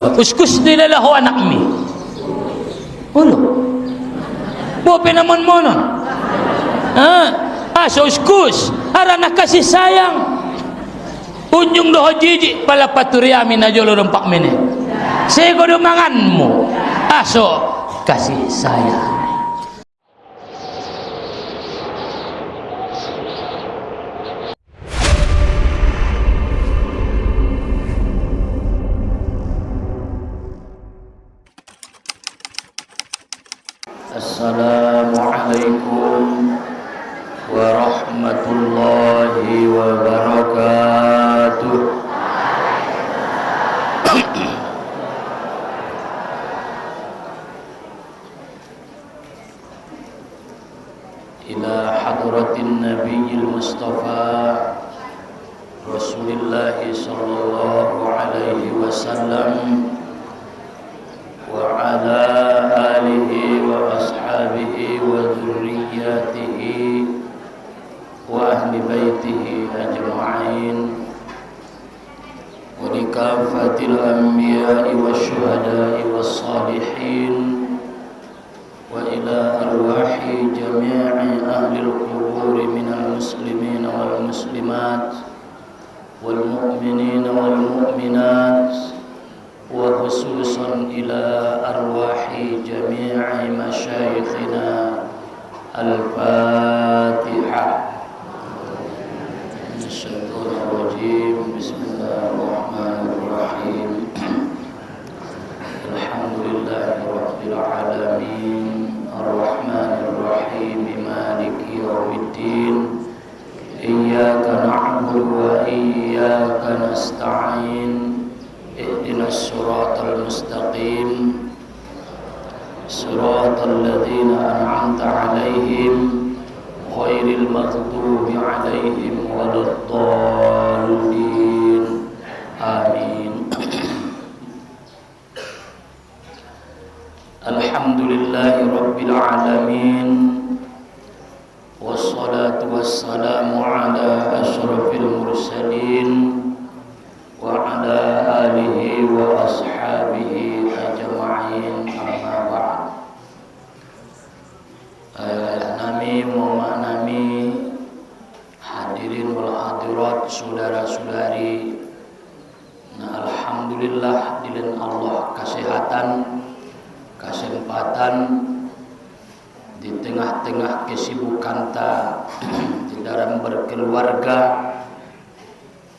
Uskus nila ho anak mi. Ulo. Bo pinamon mo nun. So uskus. Harana kasih sayang. Unjung doho jijik pala paturiami na jolo rompak mene. Sego dumanganmu. So kasih sayang. Assalamualaikum warahmatullahi wabarakatuh. Ila hadratin nabiyil mustafa Rasulillah sallallahu alaihi wasallam wa ala alihi wa ashabihi wa dzurriyyatihi wa ahli baitihi ajma'in wa likafatil anbiya'i wasyuhada'i wassalihin wa ila arwahi jami'i ahli al-qubur minal muslimin wal muslimat wal mu'minin wal mu'minat wa khususan ila arwahi jami'i masyayikhina al-Fatihah. Bismillahirrahmanirrahim. Bismillahirrahmanirrahim. Alhamdulillahi rabbil alamin arrahmanirrahim maliki yaumiddin iyyaka na'budu wa iyyaka nasta'in ihdinas siratal mustaqim siratal ladzina an'amta 'alaihim ghairil maghdubi 'alaihim waladdallin. Amin. Alhamdulillahi rabbil alamin wassalatu wassalamu ala asyrafil mursalin wa ala alihi wa ashabihi ajma'in, amma ba'd. Nami mohon nami hadirin wal hadirat saudara-saudari. Alhamdulillah dilin Allah kesehatan, kesempatan di tengah-tengah kesibukan ta di dalam berkeluarga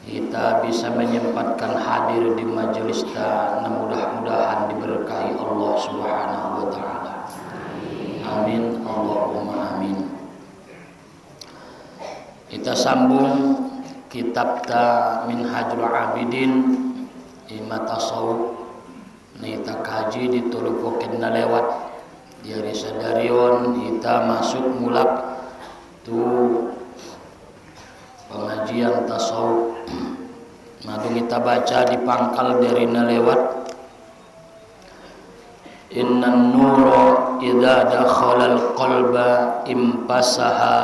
kita bisa menyempatkan hadir di majelis ta, mudah-mudahan diberkahi Allah Subhanahu wa taala. Amin, Allahumma amin. Kita sambung kitab ta Minhajul Abidin Ima Tasawuf. Nita kaji ditulukokin na lewat dari sadarion kita masuk mulak tu pengajian tasawuf. Madu kita baca di pangkal dari nalewat innan nura idza dakhala al-qalba impasaha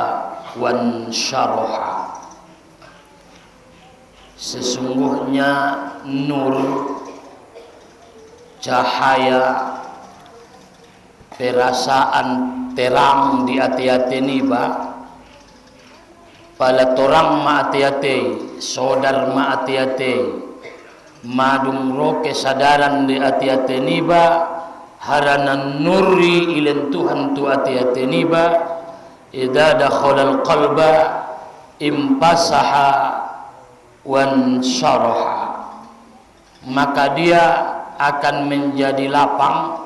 wan syaraha. Sesungguhnya nur, cahaya, perasaan terang di hati-hati niba pala torang maatiate, sodar maatiate, madung ro kesadaran di ati-ati niba, haranan nurri ilen Tuhan tu ati-ati niba, idza dakhala al-qalba impasaha wan syaraha. Maka dia akan menjadi lapang,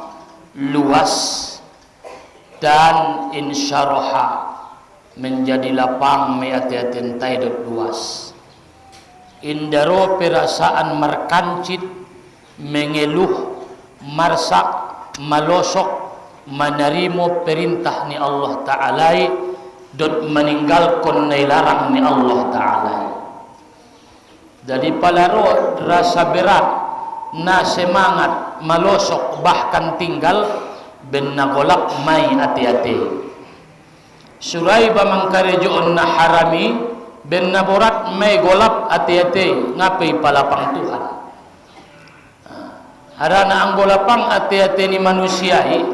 luas, dan insyaraha menjadi lapang meati-atin taidot luas. Indaro perasaan merkancit, mengeluh, marsak, malosok, menerima perintah ni Allah Ta'ala dot meninggalkan larang ni Allah Ta'ala. Jadi palaro rasa berat na semangat malosok bahkan tinggal benagolak may ati-ati. Surai bamangkarejoon na harami ben naborat may golap ati-ati ngapay palapang Tuhan. Harana anggolapang hati-hati ni manusiai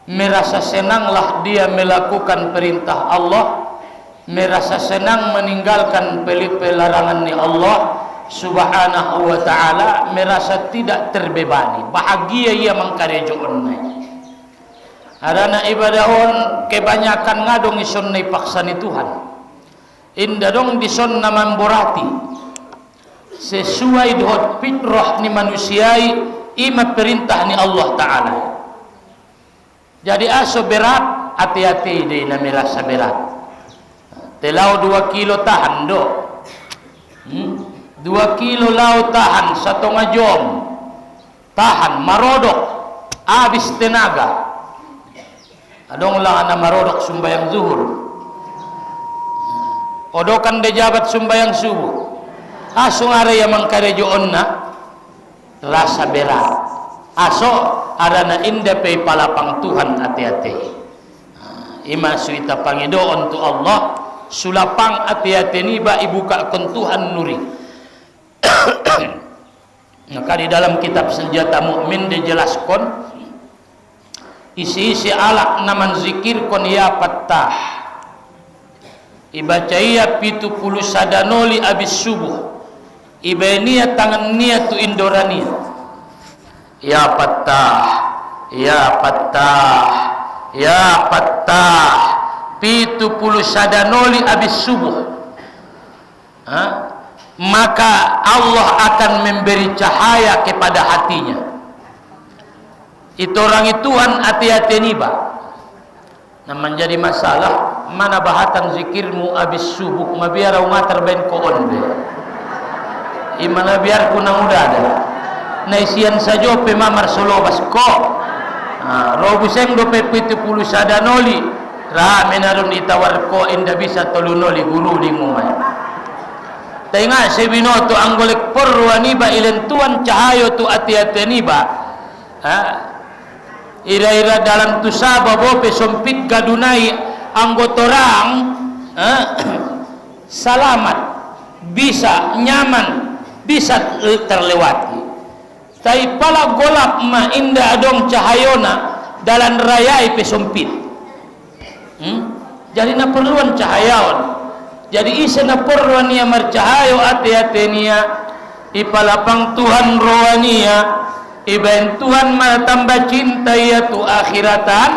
merasa senanglah dia melakukan perintah Allah, merasa senang meninggalkan pelarangan ni Allah subhanahu wa ta'ala, merasa tidak terbebani, bahagia ia mangkarejoon nai. Harana ibadahon kebanyakan ngadong ison nai paksa ni Tuhan, indah dong dison naman borati sesuai dengan fitrah ni manusiai ima perintah ni Allah Ta'ala. Jadi aso berat, hati-hati dia na merasa berat. Telau 2 kilo tahan do, 2 kilo lau tahan 1,5 jam tahan, marodok habis tenaga. Adong lang na marodok sumbayang zuhur, odokan de jabat sumbayang subuh, aso ngare yang mangkarejoon na rasa berat. Aso ada na indah pe palapang Tuhan, hati-hati. Ima suita pangidoon tu Allah sulapang hati-hati ni ba ibuka kon Tuhan nuri. Maka di dalam kitab Senjata Mukmin dijelaskan isi-isi alak naman zikir kon ya Fattah. Ibaca ia 70 sadanoli abis subuh. Ibania tangan niat tu indorania. Ya Fattah, ya Fattah, ya Fattah. 70 sadanoli abis subuh. Maka Allah akan memberi cahaya kepada hatinya. Itu orang Tuhan hati-hati ni ba. Nah menjadi masalah mana bahatan zikirmu abis subuh mabiar umatar ben koon be. Imana biar kunang udah ada. Naisian saja pemamar solobas ko. Robuseng do pe 70 sadanoli. Ra menarun itawar ko inda bisa tolunoli guru di mumay. Tengah sebinoto anggolek porwa niba ilen tuan cahayo tu hati-hati niba. Ira-ira dalam tu sabab bope sompit gadunai anggotorang selamat, bisa nyaman, bisa terlewati. Tapi pala golap ma indah adong cahayona dalam rayai pe sompit. Jadi na perluan cahayaon. Jadi isa na perluan niya marcahayo hati-hati niya ipalapang Tuhan rohania. Ibain Tuhan malah tambah cinta ya tu akhiratan,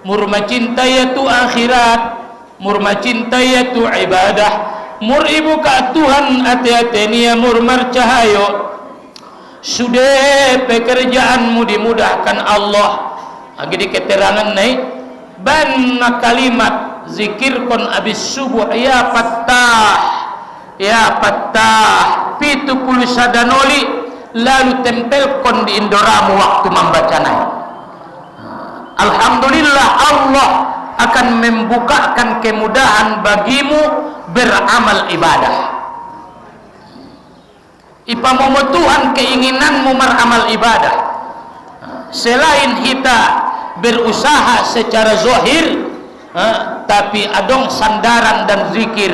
murma cinta ya tu akhirat, murma cinta ya tu ibadah, mur ibu ka Tuhan hati-hati niya murmar cahayo. Sudah pekerjaanmu dimudahkan Allah. Lagi di keterangan naik banna kalimat zikir kon abis subuh ya Fattah, ya Fattah 70 sadanoli lalu tempelkan di indoramu waktu membacanai. Alhamdulillah Allah akan membukakan kemudahan bagimu beramal ibadah. Ipamomo Tuhan keinginanmu beramal ibadah. Selain kita berusaha secara zahir, tapi adong sandaran dan zikir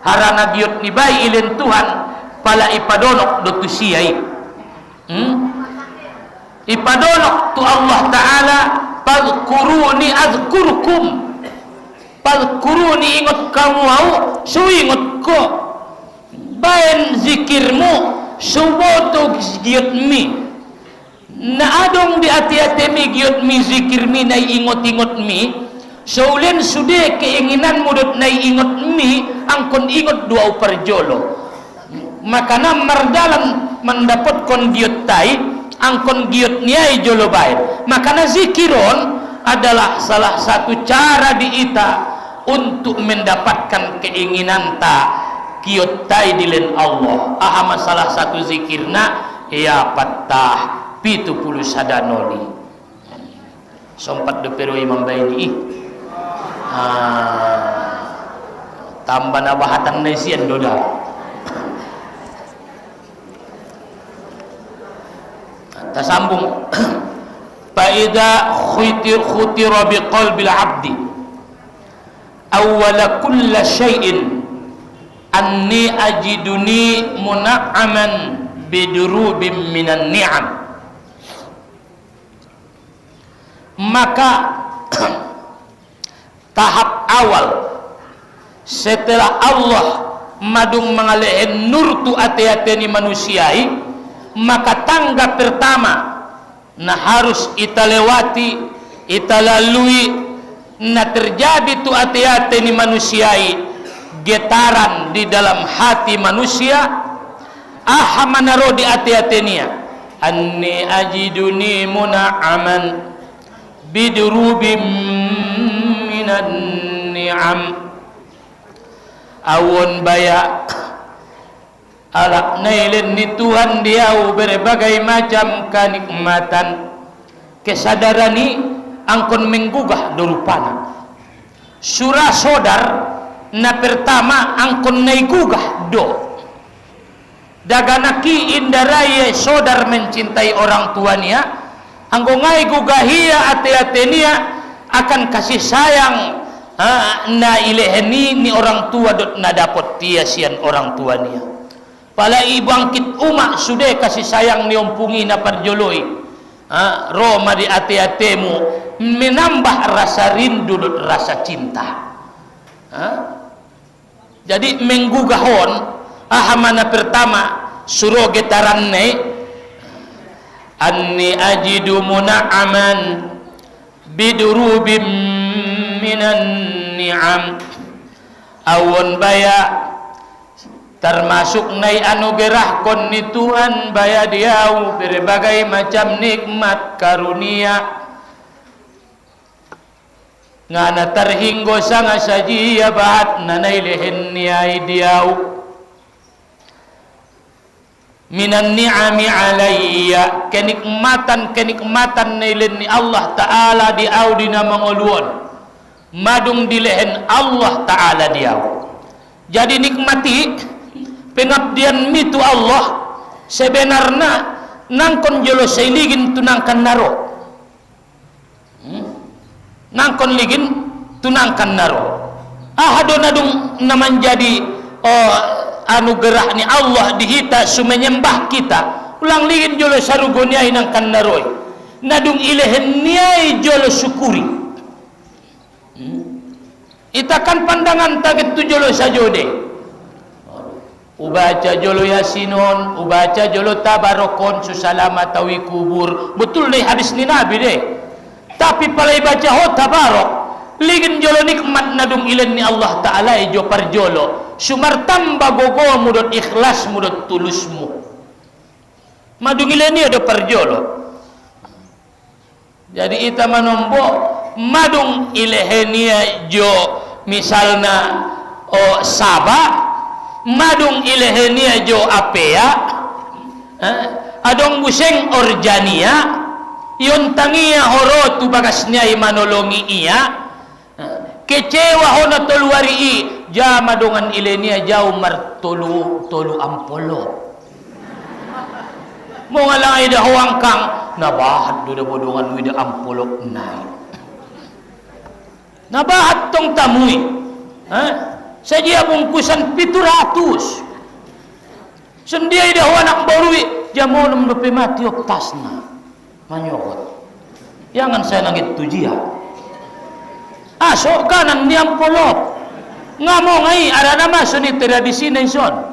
harana giot nibai ilen Tuhan pala ipadonok do tusiai. Ipadonok tu Allah Ta'ala padkuruni azkurkum, padkuruni ingat kamu au so ingat ko bayan zikirmu suboto giot mi na adong di hati-hati mi giot mi zikir mi na ingot-ingot mi so ulen sude keinginan mudot na ingot mi angkon ingot dua uparjolo. Maka namar dalam mendapatkan giot tai angkon giot niai jolo baik. Maka zikiron adalah salah satu cara di ita untuk mendapatkan keinginan ta giot tai dilen Allah. Ahama salah satu zikirna ya Fattah 70 sadanoli. Sompat de pero Imam Baini. Tambah nabahatan naisian doda. Tersambung faida khutira biqalbil abdi awwala kulla syai'in anni ajiduni muna'aman bidurubim minan ni'am. Maka tahap awal setelah Allah madung mengalihin nur tu ati-ati ni manusiai, maka tangga pertama na harus ita lewati, ita lalui, na terjadi tu ati-ati ni manusiai getaran di dalam hati manusia. Aha manaro di ati-ati niya, anni ajiduni muna'aman bidurubim minan ni'am. Awon baya alak nailen ni Tuhan dia berbagai macam kenikmatan, kesadarani angkon menggugah dorupana. Surah sodar na pertama angkon naigugah do daganaki indaraya sodar mencintai orang tuanya, angkon ngai gugahia ate-ate nia akan kasih sayang na ileheni ni orang tua dot na dapat tiasian orang tuanya. Pala ibangkit umak sudah kasih sayang ni ompungi na parjoloi, Roma di ate-atemu menambah rasa rindu dot rasa cinta. Jadi menggugahon ahamana pertama suruh getaran ne, anni ajidu muna'aman bidurubim minan ni'am. Awon baya termasuk nai anugerah kon ni Tuhan baya diau berbagai macam nikmat karunia ngana terhinggo sanga sajiya bahat nanai lehen niai diau minan ni'ami alayya, kenikmatan nailen ni Allah Ta'ala diau dina mangoluan madung dilehen Allah Ta'ala diau. Jadi nikmati pengabdian mitu Allah sebenarnya nangkon jolo seiligin tunangkan naro, nangkon ligin tunangkan naro. Ahadon adung naman jadi anugerah ni Allah dihita sumenyembah kita ulang ligin jolo sarugoniai nangkan naroi nadung ilehen niai jolo syukuri. Itakan pandangan taget tu jolo sajode ubaca jolo yasinon, ubaca jolo tabarokon susalama tawi kubur, betul nih hadis ni Nabi deh. Tapi palai baca ho tabarok ligin jolo nikmat nadung ilen ni Allah Ta'ala ijo parjolo sumar tamba gogomu dot ikhlasmu dot tulusmu madung ilen ni do parjolo. Jadi ita manombo madung ilehenia jo misalna Sabah, madung ilehenia jo apea, adong buseng orjania yon tangia horo tu bagasnya imanolongi iya, kecewa hona toluari i jama dongan ilenia jauh martolu ampolo mo ngalang ida huangkang nabahat do da bodongan wida ampolo nai nabahat tong tamui saja bungkusan 700 sendia ida huanak borui jamonum do pemati optasna manyokot jangan saya nangit tujia asok kanan ni ampolop ngamo ngai ada nama suni tradisi naison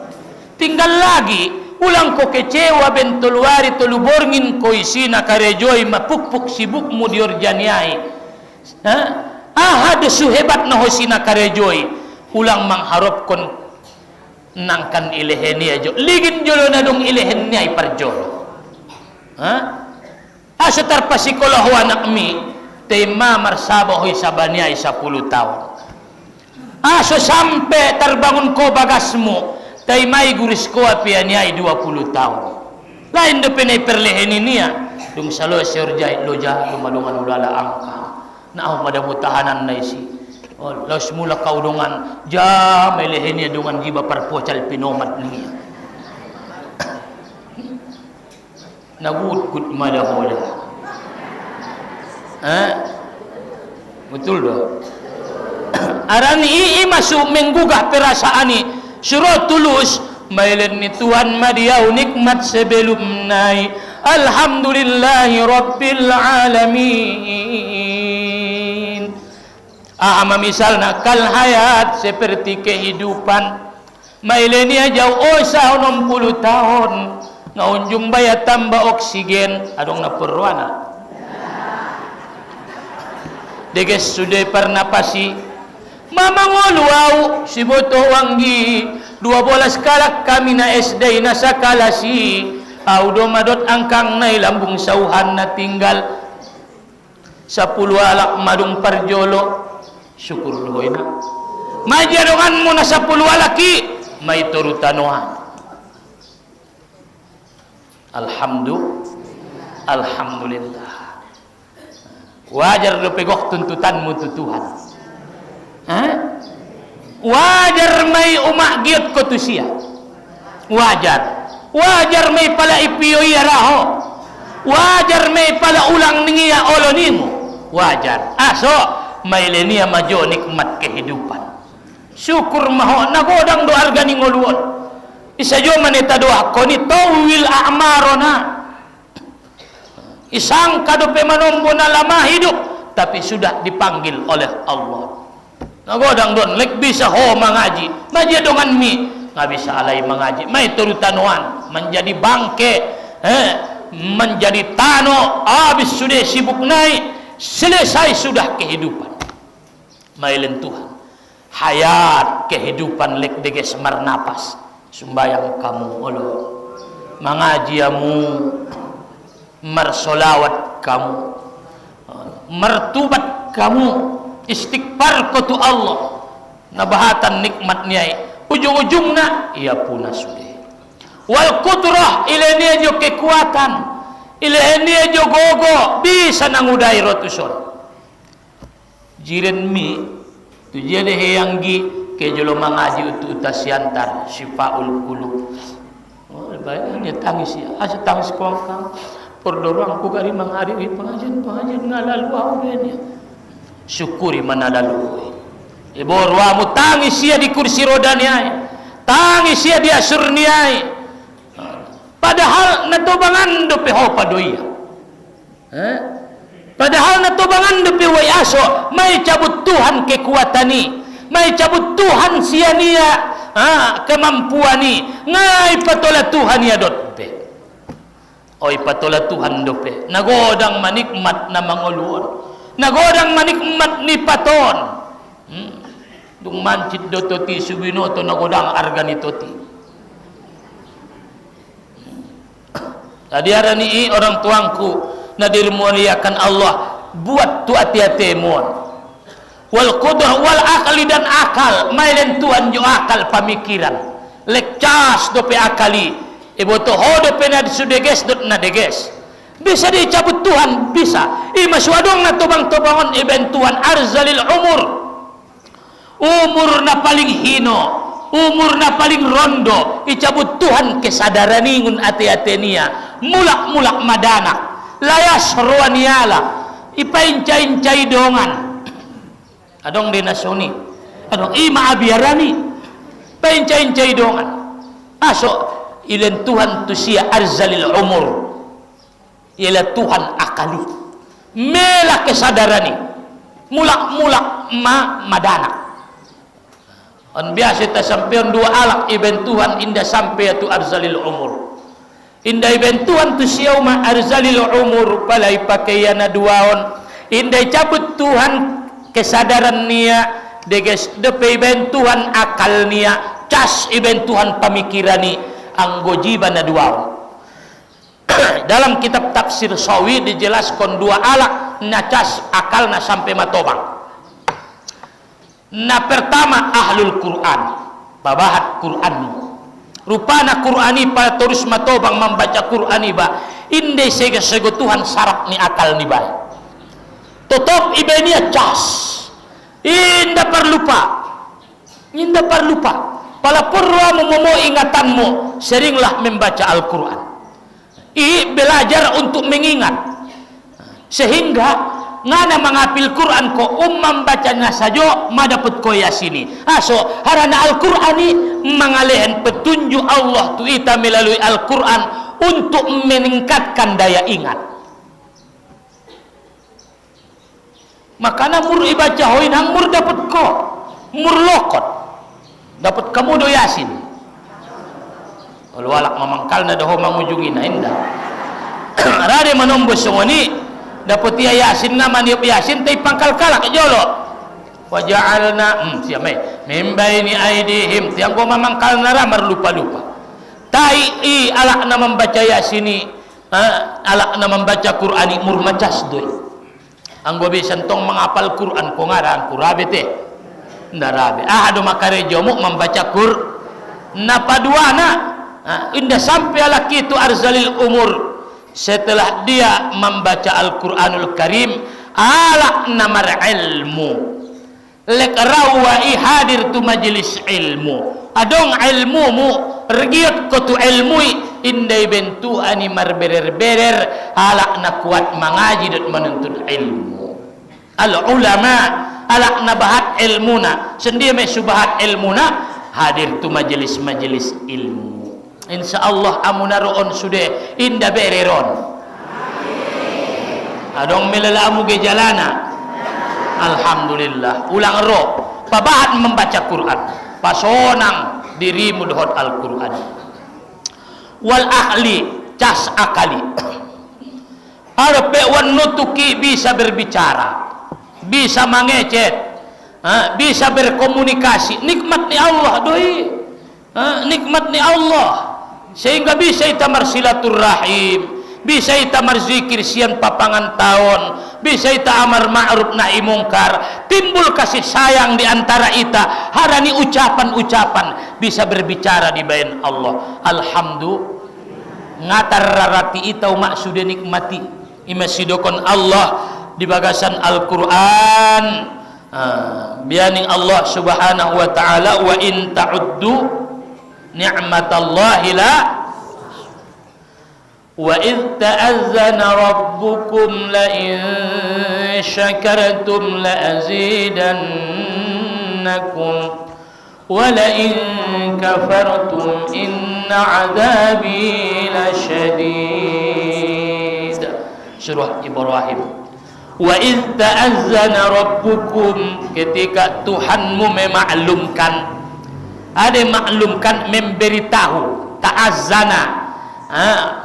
tinggal lagi ulang ko kecewa bentoluari toluborngin ko isina karejoi mapukpuk sibukmu diorjaniai ahad suhebat na hosina karejoi ulang mangharapkon nangkan ileheni ajo ligin jolo na dong ileheni ay parjolo aso tarpasikolah anak mi tema marsaba hoy sabania 10 tahun aso sampai terbangun ko bagasmu tay may guris ko apianiay 20 tahun lain do penay perleheni niya dung salo seorjay loja lumalungan ulala angka na madamu tahanan na isi laos mula kaudungan ja may leheni dungan giba parpocal pinomat niya nagud madahola betul do arani masuk menggugah perasaani suruh tulus mailen ni Tuhan madiau nikmat sebelum nai. Alhamdulillahi rabbil alamin. Ama misalna kal hayat seperti kehidupan. Mailenia jauh osa 60 tahun. Ngaunjung baya tambah oksigen adong na perwana. Deges sudah pernapasi mama ngoluau si boto wanggi 12 kalak kami na SD na sakalasi au do madot angkang nai lambung sauhan na tinggal 10 alak madung parjolo syukur loina majadongan mo na 10 alaki may turutanoan alhamdulillah wajar lo pegok tuntutanmu tu Tuhan. Wajar may umak giot ko tu siya. Wajar may pala ipiyo iyaraho. Wajar may pala ulang ningiya olo nimo. Wajar. Aso may lenia majo nikmat kehidupan. Syukur maho nagodang do arga ning uluon. Isa jo manita doa ko ni tawil a'marona. Isang kadope manombo na lama hidup tapi sudah dipanggil oleh Allah. Nagodang don lek bisa ho mengaji majadongan mi nggak bisa alai mengaji mai turutanuan menjadi bangke menjadi tano habis sudah sibuk naik selesai sudah kehidupan mailen Tuhan hayat kehidupan lek deges marnapas sumbayang kamu Allah mengajiamu mersolawat kamu mertubat kamu istighfar ko tu Allah nabahatan nikmatnya ujung-ujungna ia puna sudah wal qudrah ilenia jo kekuatan ilenia jo gogo bisa nangudai rotuson jiren mi tu jede heyanggi ke jolo mangaji utu utasiantar syifaul qulub bayanya tangis ya asa tangis kuangkang perdorong ku kari menghadiri pengajian ngalalu aurenya syukuri manalalu ibu ruamu tangis ya di kursi roda niai tangis ya di asur niai padahal natobangan dope ho padoia padahal natobangan dope wai aso mai cabut Tuhan kekuatani mai cabut Tuhan siania kemampuani ngai patola Tuhan ya dope oi patola Tuhan dope nagodang manikmat na manguluon nagodang manikmat ni paton dung mancit dototi subinoto nagodang arganitoti tadi ada ni orang tuangku nadir muliakan Allah buat tu hati-hati mon wal qudrah wal akli dan akal mailen Tuhan jo akal pamikiran lek cas dope akali iboto hodo pena sudeges dot na deges bisa dicabut Tuhan bisa maswadong na tubang-tubangon iben Tuhan arzalil umur na paling hino umur na paling rondo icabut Tuhan kesadaran ingun ati-ati niya mulak-mulak madana layas ruaniala ipainca-incai dongan adong dinasoni adong ima abiarani painca-incai dongan aso ilen Tuhan tu sia arzalil umur ialah Tuhan akali melah kesadarani mulak-mulak madana on biasa ta sampean dua alak iben Tuhan indah sampai tu arzalil umur indah iben Tuhan tu sia ma arzalil umur palai pakaiana duaon indah cabut Tuhan kesadaran nia deges depe iben Tuhan akal nia cas iben Tuhan pamikirani anggojiban na duaon dalam kitab tafsir Sawi dijelaskan dua alak na cas akal na sampai matobang na pertama ahlul Quran babahat Quran rupana Qurani pa terus matobang membaca Qurani ba inde sega sego Tuhan sarap ni akal ni bay totop ibenia cas inda perlupa pala purwa mo ingatanmu seringlah membaca Al-Quran belajar untuk mengingat sehingga ngana mangapil Quran ko membacanya saja madaput ko yasini aso harana Al-Qur'ani mangalehan petunjuk Allah tu ita melalui Al-Qur'an untuk meningkatkan daya ingat. Makana mur ibaca hoin hang mur dapat ko mur lokot dapat kamu do yasin walak mamangkalna dah mangujungina indah rade manombos songoni dapat ya yasin nama niup yasin tay pangkal kalak jolo waja'alna siamai min baini aidihim tiang ko mamangkalna ramar lupa-lupa tai alakna membaca yasini alakna membaca Qur'ani mur macas doi anggo bisan tong menghafal Quran ko ngaran kurabe teh ndarabe ado makarejo mu membaca napaduana indah sampai laki itu arzalil umur setelah dia membaca Al-Quranul Karim ala namar ilmu lek rawai hadir tu majelis ilmu adong ilmu mu regiot ko tu ilmui indai bentu ani marberer-berer ala na kuat mengaji dan menuntut ilmu al ulama ala na bahat ilmuna sendi me subahat ilmuna hadir tu majelis-majelis ilmu. InsyaAllah amunaroon sude inda bereron adong melelamu ge jalana alhamdulillah ulang ro pabahat membaca Quran pasonang dirimu dohot Al-Quran wal ahli cas akali arpe wan nutuki bisa berbicara bisa mangecet bisa berkomunikasi nikmat ni Allah doi nikmat ni Allah sehingga bisa itamar silaturrahim bisa itamar zikir sian papangan tahun bisa ita amar ma'ruf nahi mungkar timbul kasih sayang di antara ita harani ucapan-ucapan bisa berbicara di bayan Allah alhamdulillah ngatar rarati ita umak sudah nikmati imasidokon Allah di bagasan Al-Quran bianing Allah subhanahu wa ta'ala wa in ta'uddu ni'matallahi la wa idh ta'azzana rabbukum la in syakartum la azidannakum wa la in kafartum inna adzabi lasyadid surah Ibrahim wa idh ta'azzana rabbukum ketika Tuhanmu memaklumkan ada maklumkan memberitahu ta'azzana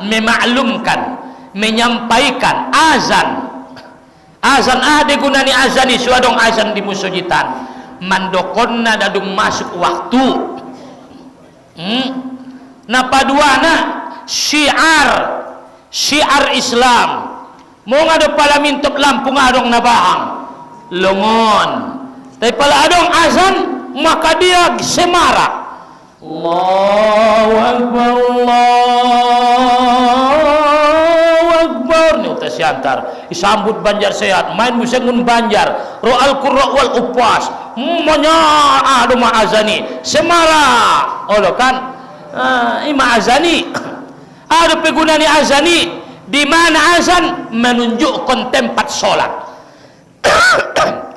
memaklumkan menyampaikan azan ada gunani azani suadong azan di musujitan mandokonna dadung masuk waktu napaduana syiar Islam mau ngado pala mintok lampung adong nabahang longon tapi pala adong azan maka dia semarak Allahu Akbar Allahu Akbar ni utas siantar isambut Banjar sehat main musengun Banjar ro al-qurra wal upas monya adu ma'azani semarak olo kan ima azani ada pegunani azani di mana azan menunjukkan tempat sholat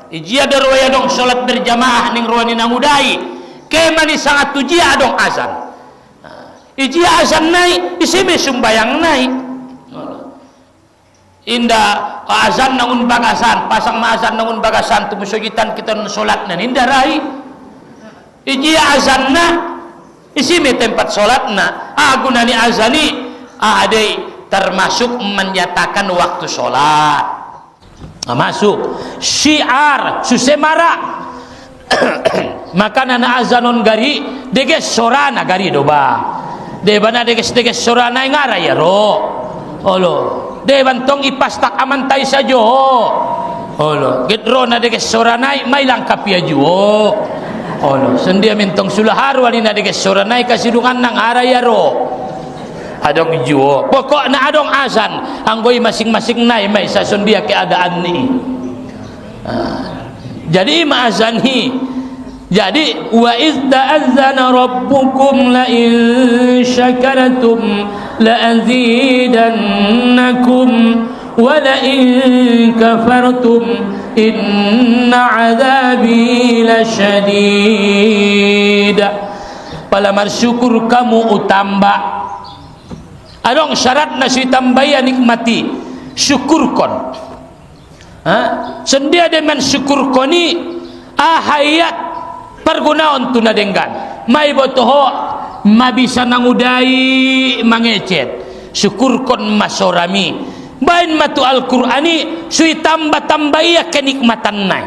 ijia darwaya dong sholat berjamaah ning ruani nangudai kemani sangat tujia dong azan ijia azan naik isime sumbayang naik indah azan nangun bagasan pasang azan nangun bagasan tu musugitan kita sholat nan indah rai ijia azan na isime tempat sholat na agunani azani adai termasuk menyatakan waktu sholat masuk syiar susemara maka nana azanon gari deges sorana gari doba debana deges sorana ngara ya ro olo deban tong ipastak amantai sajo olo gedro na deges sorana mai langkap ya juo olo sendia mentong sulaharu ani na deges sorana kasidungan nang ara ya ro adong juo pokoknya adong azan anggoi masing-masing nai mai sasun dia keadaan ni jadi ma'azanhi jadi wa idh ta'azzana rabbukum la in syakartum la azidannakum wa la in kafartum inna adzabi lasyadid. Palamar syukur kamu utamba adong syarat nasi tambaya nikmati syukurkon. Sendia dengan syukurkoni ahayat pergunaon tuna denggan mai botoho mabisa nangudai mangecet syukurkon masorami bain matu Al-Qur'ani sui tambah-tambah kenikmatan nai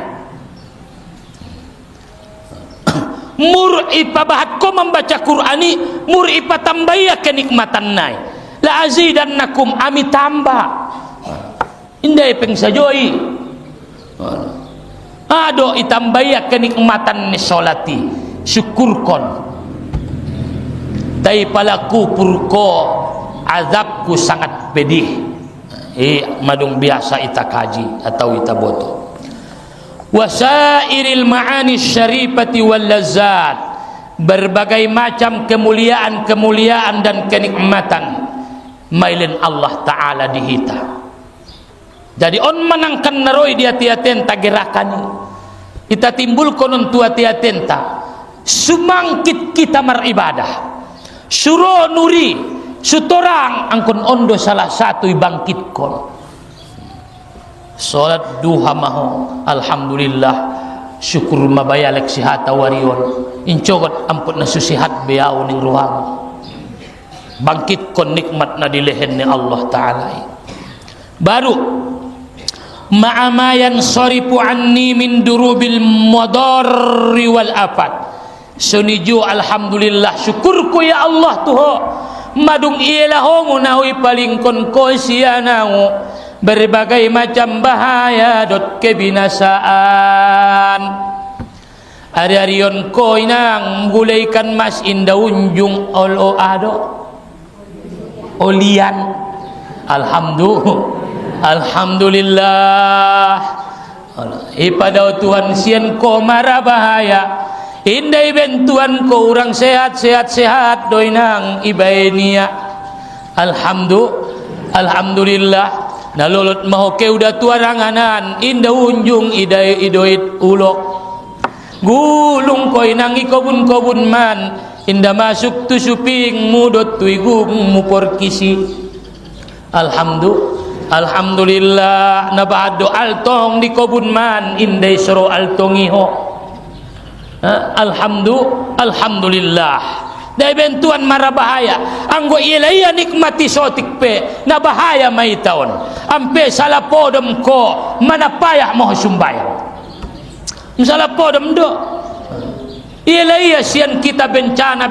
mur ipabahat ko membaca Qur'ani mur ipa tambah kenikmatan nai la azidannakum ami tambah indai pengsajoi ado itambaya kenikmatan ni solati syukurkon dai palaku purko azabku sangat pedih madung biasa ita kaji atau ita boto wasairil ma'ani syarifati wal lazzat berbagai macam kemuliaan dan kenikmatan mailin Allah Ta'ala dihita. Jadi on manangkan naroi dia tiatenta gerakani kita timbul konon tua tiatenta sumangkit kita maribadah suruh nuri sutorang angkon ondo salah satu bangkit kon salat duha maho alhamdulillah syukur mabayalek sihat warion incogot ampun na susihat beau ning ruang bangkit kon nikmat na dilehen ni Allah Ta'ala baru ma'amayan soripu anni min durubil madarri wal afat suniju alhamdulillah syukurku ya Allah tuho madung ialah ngunawi palingkon ko siyanau berbagai macam bahaya dot kebinasaan ari-arion ko inang gulaikan mas indaunjung olo ado olian alhamdulillah ipada Tuhan sian ko mara bahaya indai bentuan ko orang sehat doinang ibainia alhamdulillah nalolot maho ke udah tuaranganan inda unjung idai idoit ulok gulung ko inang ikobun man inda masuk tu suping mudot tu igum mupor kisi alhamdulillah nabado altong di kobun man indai soro altongiho alhamdulillah dai bentuan mara bahaya anggo ilaya nikmati sotik pe na bahaya mai taon ampe salah podem ko mana payah moh sumbayang salah podem do ilaya sian kita bencana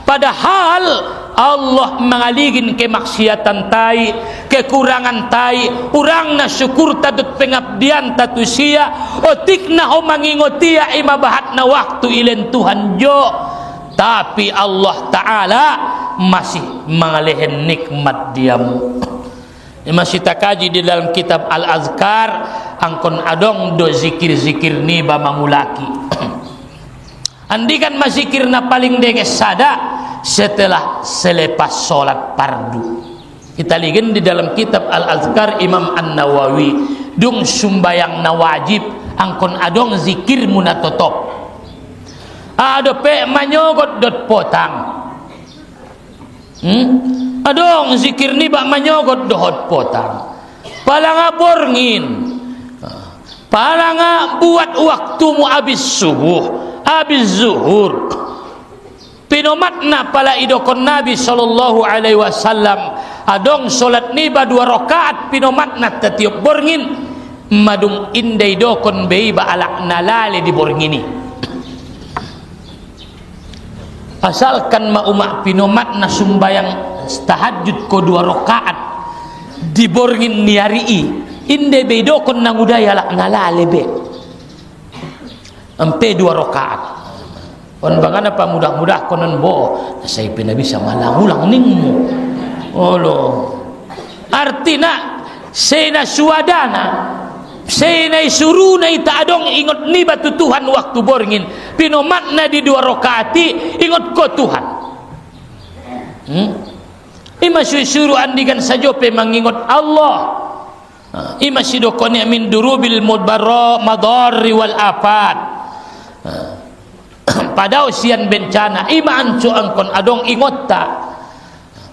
padahal Allah mengaligin kemaksiatan tai kekurangan tai urang na syukur tadut pengabdian tatu sia otik na ho mangingotia imabahat na waktu ilen Tuhan jo tapi Allah Ta'ala masih mengalehen nikmat diamu masih takaji di dalam kitab Al-Azkar angkon adong do zikir-zikir niba mangulaki andikan mazikirna paling denges sada setelah selepas sholat fardu kita lihat di dalam kitab Al-Azkar Imam An-Nawawi dung sumbayang na wajib angkon adong zikir muna totop ado pe manyogot dot potang adong zikir ni bak manyogot dohot potang palanga borngin palanga buat waktumu abis subuh abis zuhur pinomatna pala idokon Nabi sallallahu alaihi wasallam adong solat niba 2 rakaat pinomatna tetiup borngin madung indai dokon beiba alak nalale di borngini asalkan maumak pinomatna sumbayang tahajud ko 2 rakaat di borngin niarii indai beidokon nangudaya alak nalale be ampe 2 rakaat on bangana pa mudah-mudah konon bo saya pina bisa malang-ulang ningmu olo artina sena suadana sena suruna ita adong ingot ni batu Tuhan waktu borngin pinomatna di 2 rakaati ingot ko Tuhan ima suruh andikan sajope mangingot Allah Ima sidokoni min durubil mudbarra madarri wal afat. Pada usian bencana ima ancu angkon adong ingotta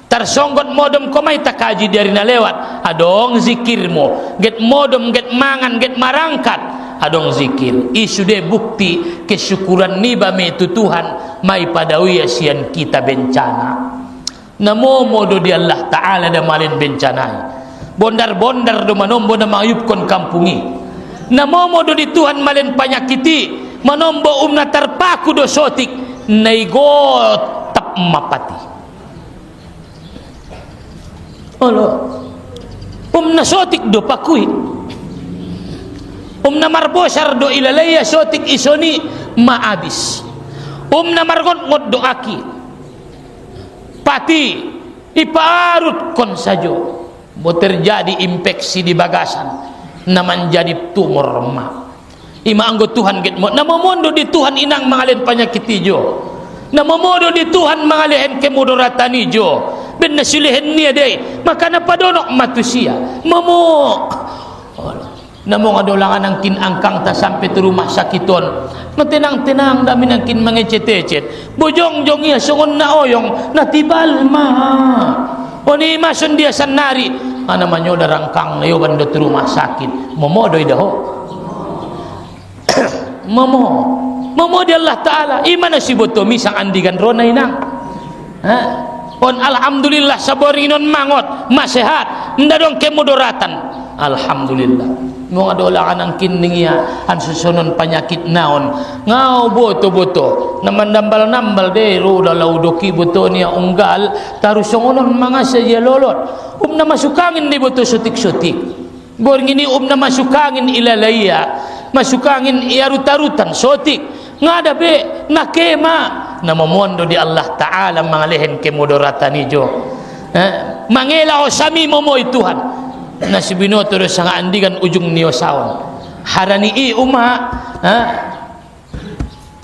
tersonggot modom komai takaji dari na lewat adong zikirmu get modom get mangan get marangkat adong zikir isude bukti kesyukuran niba me itu Tuhan mai pada usian kita bencana namo modo di Allah Ta'ala da malin bencanai bondar-bondar do manombo na mayupkon kampungi namo modo di Tuhan malin panyakiti manombo umna terpaku do sotik naigo tap mapati Allah umna sotik do pakui umna marbosar do ilalaya sotik isoni maabis umna margon ngod do aki pati iparut kon sajo bo terjadi infeksi di bagasan na menjadi tumor ma ima anggo Tuhan get mo namamondo di Tuhan inang mangalen panyakit ijo namamondo di Tuhan mangalen kemudoratan ijo ben nasulihen niya day maka napadonok matusia mamo namo ngadolangan ang kinangkang ta sampai te rumah sakiton matenang-tenang dami nang kin mangecet-ecet bojong-jong iya sungon na oyong natibal ma oni masun dia sanari ana manyo darangkang nayo bando te rumah sakit momodoy daho Momo di Allah Ta'ala imana si botomi sang andigan rona inang on alhamdulillah saborinon mangot masehat ndadong kemudoratan alhamdulillah mo ngadolangan ang kinningiya an susunon panyakit naon ngao boto-boto naman nambal-nambal de ro dalau doki boto niya unggal tarusongonon mga saya lolot na masukangin di boto sutik-sutik borngini na masukangin ilalaya masukangin iarut-arutan sotik ngada be nakema namamondo di Allah Ta'ala mangalehen kemudoratan ijo mangela o sami momoy Tuhan na si binoto do sang andigan ujung niyo sawon harani i uma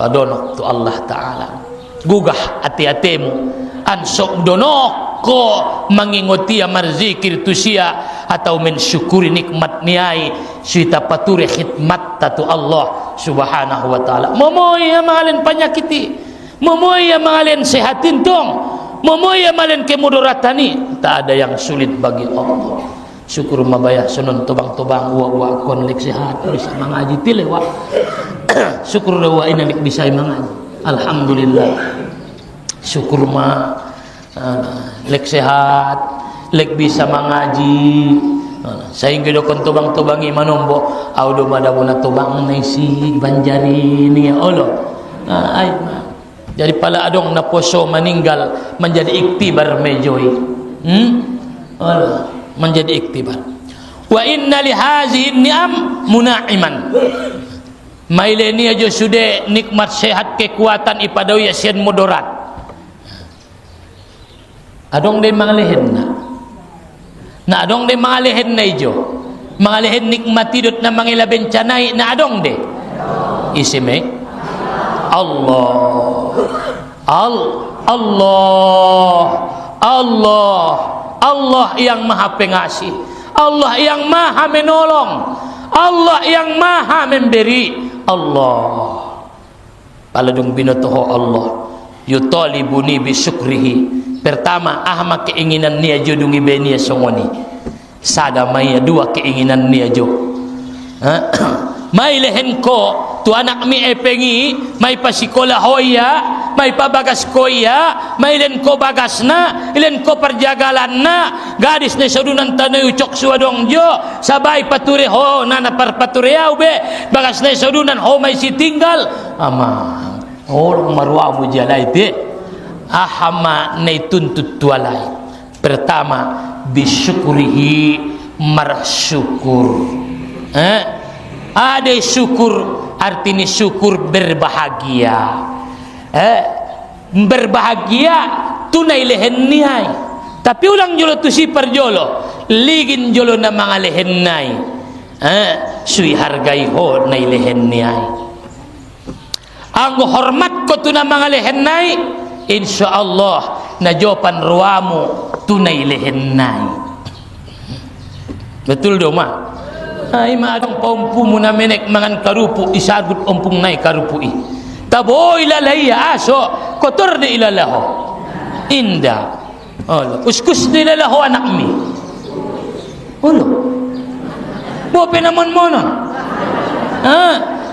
padonok to Allah Ta'ala gugah ati-atemu ansok donok ko mangingoti marzikir tu sia atau mensyukuri nikmat niai suita pature khidmat tatu Allah Subhanahu wa Ta'ala momoy mangalen panyakiti momoy mangalen sehatin tong momoy mangalen kemudoratani tak ada yang sulit bagi Allah syukur mabaya sunon tubang-tubang wa konlik sehat bisa mangaji tilewa syukur wa inanik bisa mangaji alhamdulillah syukur ma lek sehat lek bisa mangaji sehingga dokon tubang-tubangi manombo audo madabuna tubang naisi banjari ni Allah jadi pala adong na poso meninggal menjadi iktibar mejoy Allah menjadi iktibar wa inna li hazihi ni'am muna'iman maileni aja sudah nikmat sehat kekuatan ipadawi asian mudorat adong de mangalehen na adong de mangalehen na ijo mangalehen nikmatidot na mangila bencanay na adong de isime Allah yang maha pengasih Allah yang maha menolong Allah yang maha memberi Allah paladung binotoho Allah yutalibuni bisyukrihi pertama ahma keinginan niya jo dungi benia songoni sada maya dua keinginan niya jo may lehen ko tu anak mi epengi may pasikola hoya may pabagas koya may len ko bagas na ilen ko perjagalan na gadis ne sadunan tanay ucok suadong jo sabay pature ho nana parpatureaw be bagas ne sadunan ho may si tinggal ama orang marwamu jalai te ahama naituntut tualai pertama bisyukurihi marsyukur ada syukur artinya syukur berbahagia berbahagia tunai lehen nihai tapi ulang jolo tu si perjolo ligin jolo na mga lehen nai sui hargai ho nai lehen nihai anggo hormat ko tu na mga lehen nai insyaallah najopan ruamu tunai lehen nai Betul do ma. Ai ma adong paumpu muna menek mangan karupu isagut ompung nai karupu i. Tabo ilalaya aso kotor de ilalaho. Inda. Allah. Uskus de ilalaho anak mi. Ulo. Bo penamon monon.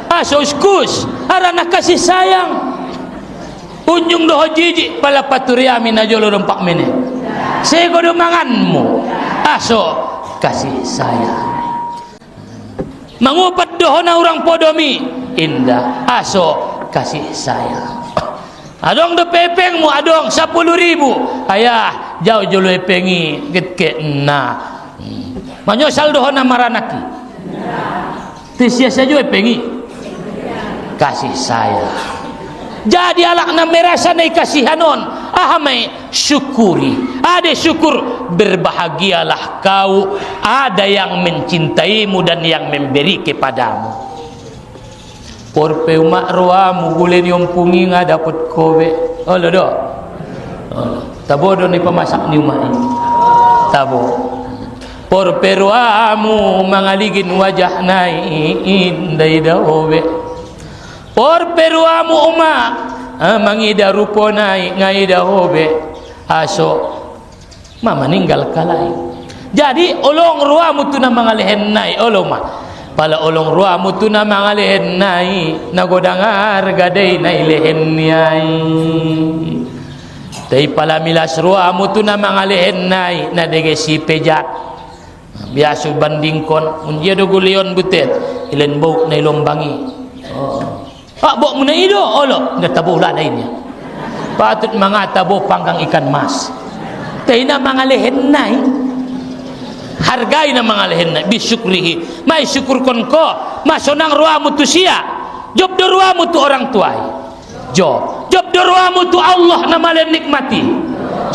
Aso uskus arana kasih sayang. Unjung doho jijik pala paturiami na jolo rompak mene. Sego do manganmu. Aso kasih sayang. Mangupat doho na orang podomi. Indah. Aso kasih sayang. Adong do pepengmu adong 10.000. Ayah jauh jolo pengi get na. Manyosal doho na maranaki. Tisia saja pengi kasih sayang. Jadi alak na merasa nai kasihanon ahamai syukuri. Ada syukur, berbahagialah kau, ada yang mencintaimu dan yang memberi kepadamu. Porpe umak roamu bulen yompungi nga dapat kowe. Olo do. Tabo do ni pemasak ni umak ini. Tabo. Porpe roamu mangaligin wajah nai indai daowe. Porpe roamu umak mangida rupo nai ngaida hobe. Aso mama ninggal kalai. Jadi olong roamu tu na mangalehen nai olong ma. Pala olong ruamu tu na mangalehen nai nagodangar gadai nai lehen niai. Tapi pala milas ruamu tu na mangalehen nai na dege si pejat. Biasa bandingkon unjia do gulion butet ilen bau nai lombangi. Pak bok muna ido olo nda tabo lainnya. Patut mangata bo panggang ikan mas. Tapi na mangalehen nai hargai na mangalehen nai bisyukrihi. Mai syukur kon ko masonang ruamu tu sia. Job do ruamu tu orang tuai. Job do ruamu tu Allah na malen nikmati.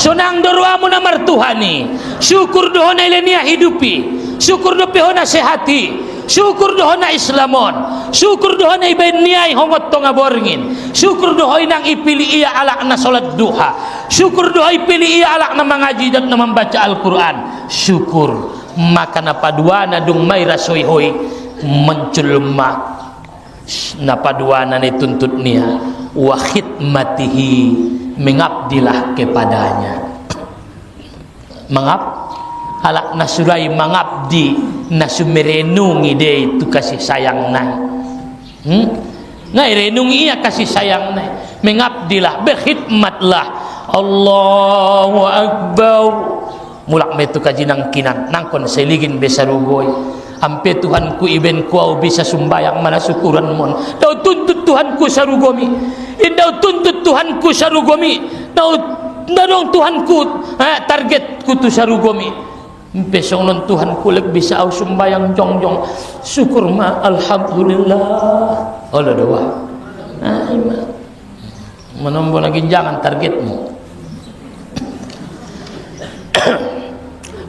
Sonang do ruamu na martuhani. Syukur do hona ilenia hidupi. Syukur do pehona sehati. Syukur dohona Islamon, syukur dohona ibain niai hongot tonga borngin, syukur dohoi nang ipili ia alak na solat duha, syukur dohoi pili ia alak na mengaji dan na membaca Al-Quran, syukur maka na paduana dung may rasoi hoi menculma na paduana ni tuntut niya wa khidmatihi mengabdilah kepadanya. Mengab alak nasurai mengabdi nasumerenungi deh itu kasih sayang nai. Ngai renungi ia kasih sayang nai. Mengabdilah, berkhidmatlah. Allahu Akbar. Mulak metu kajinang kinan nangkon seligin besarugoi. Ampe Tuhanku iben kuau bisa sumbayang mana syukuran mon. Dau tuntut Tuhanku sarugomi. Indau tuntut Tuhanku sarugomi. Dau nanong Tuhanku targetku tu sarugomi. Besok non Tuhan kulik bisa au sumbayang jongjong syukur ma alhamdulillah. Allah doa. Menombo lagi jangan targetmu.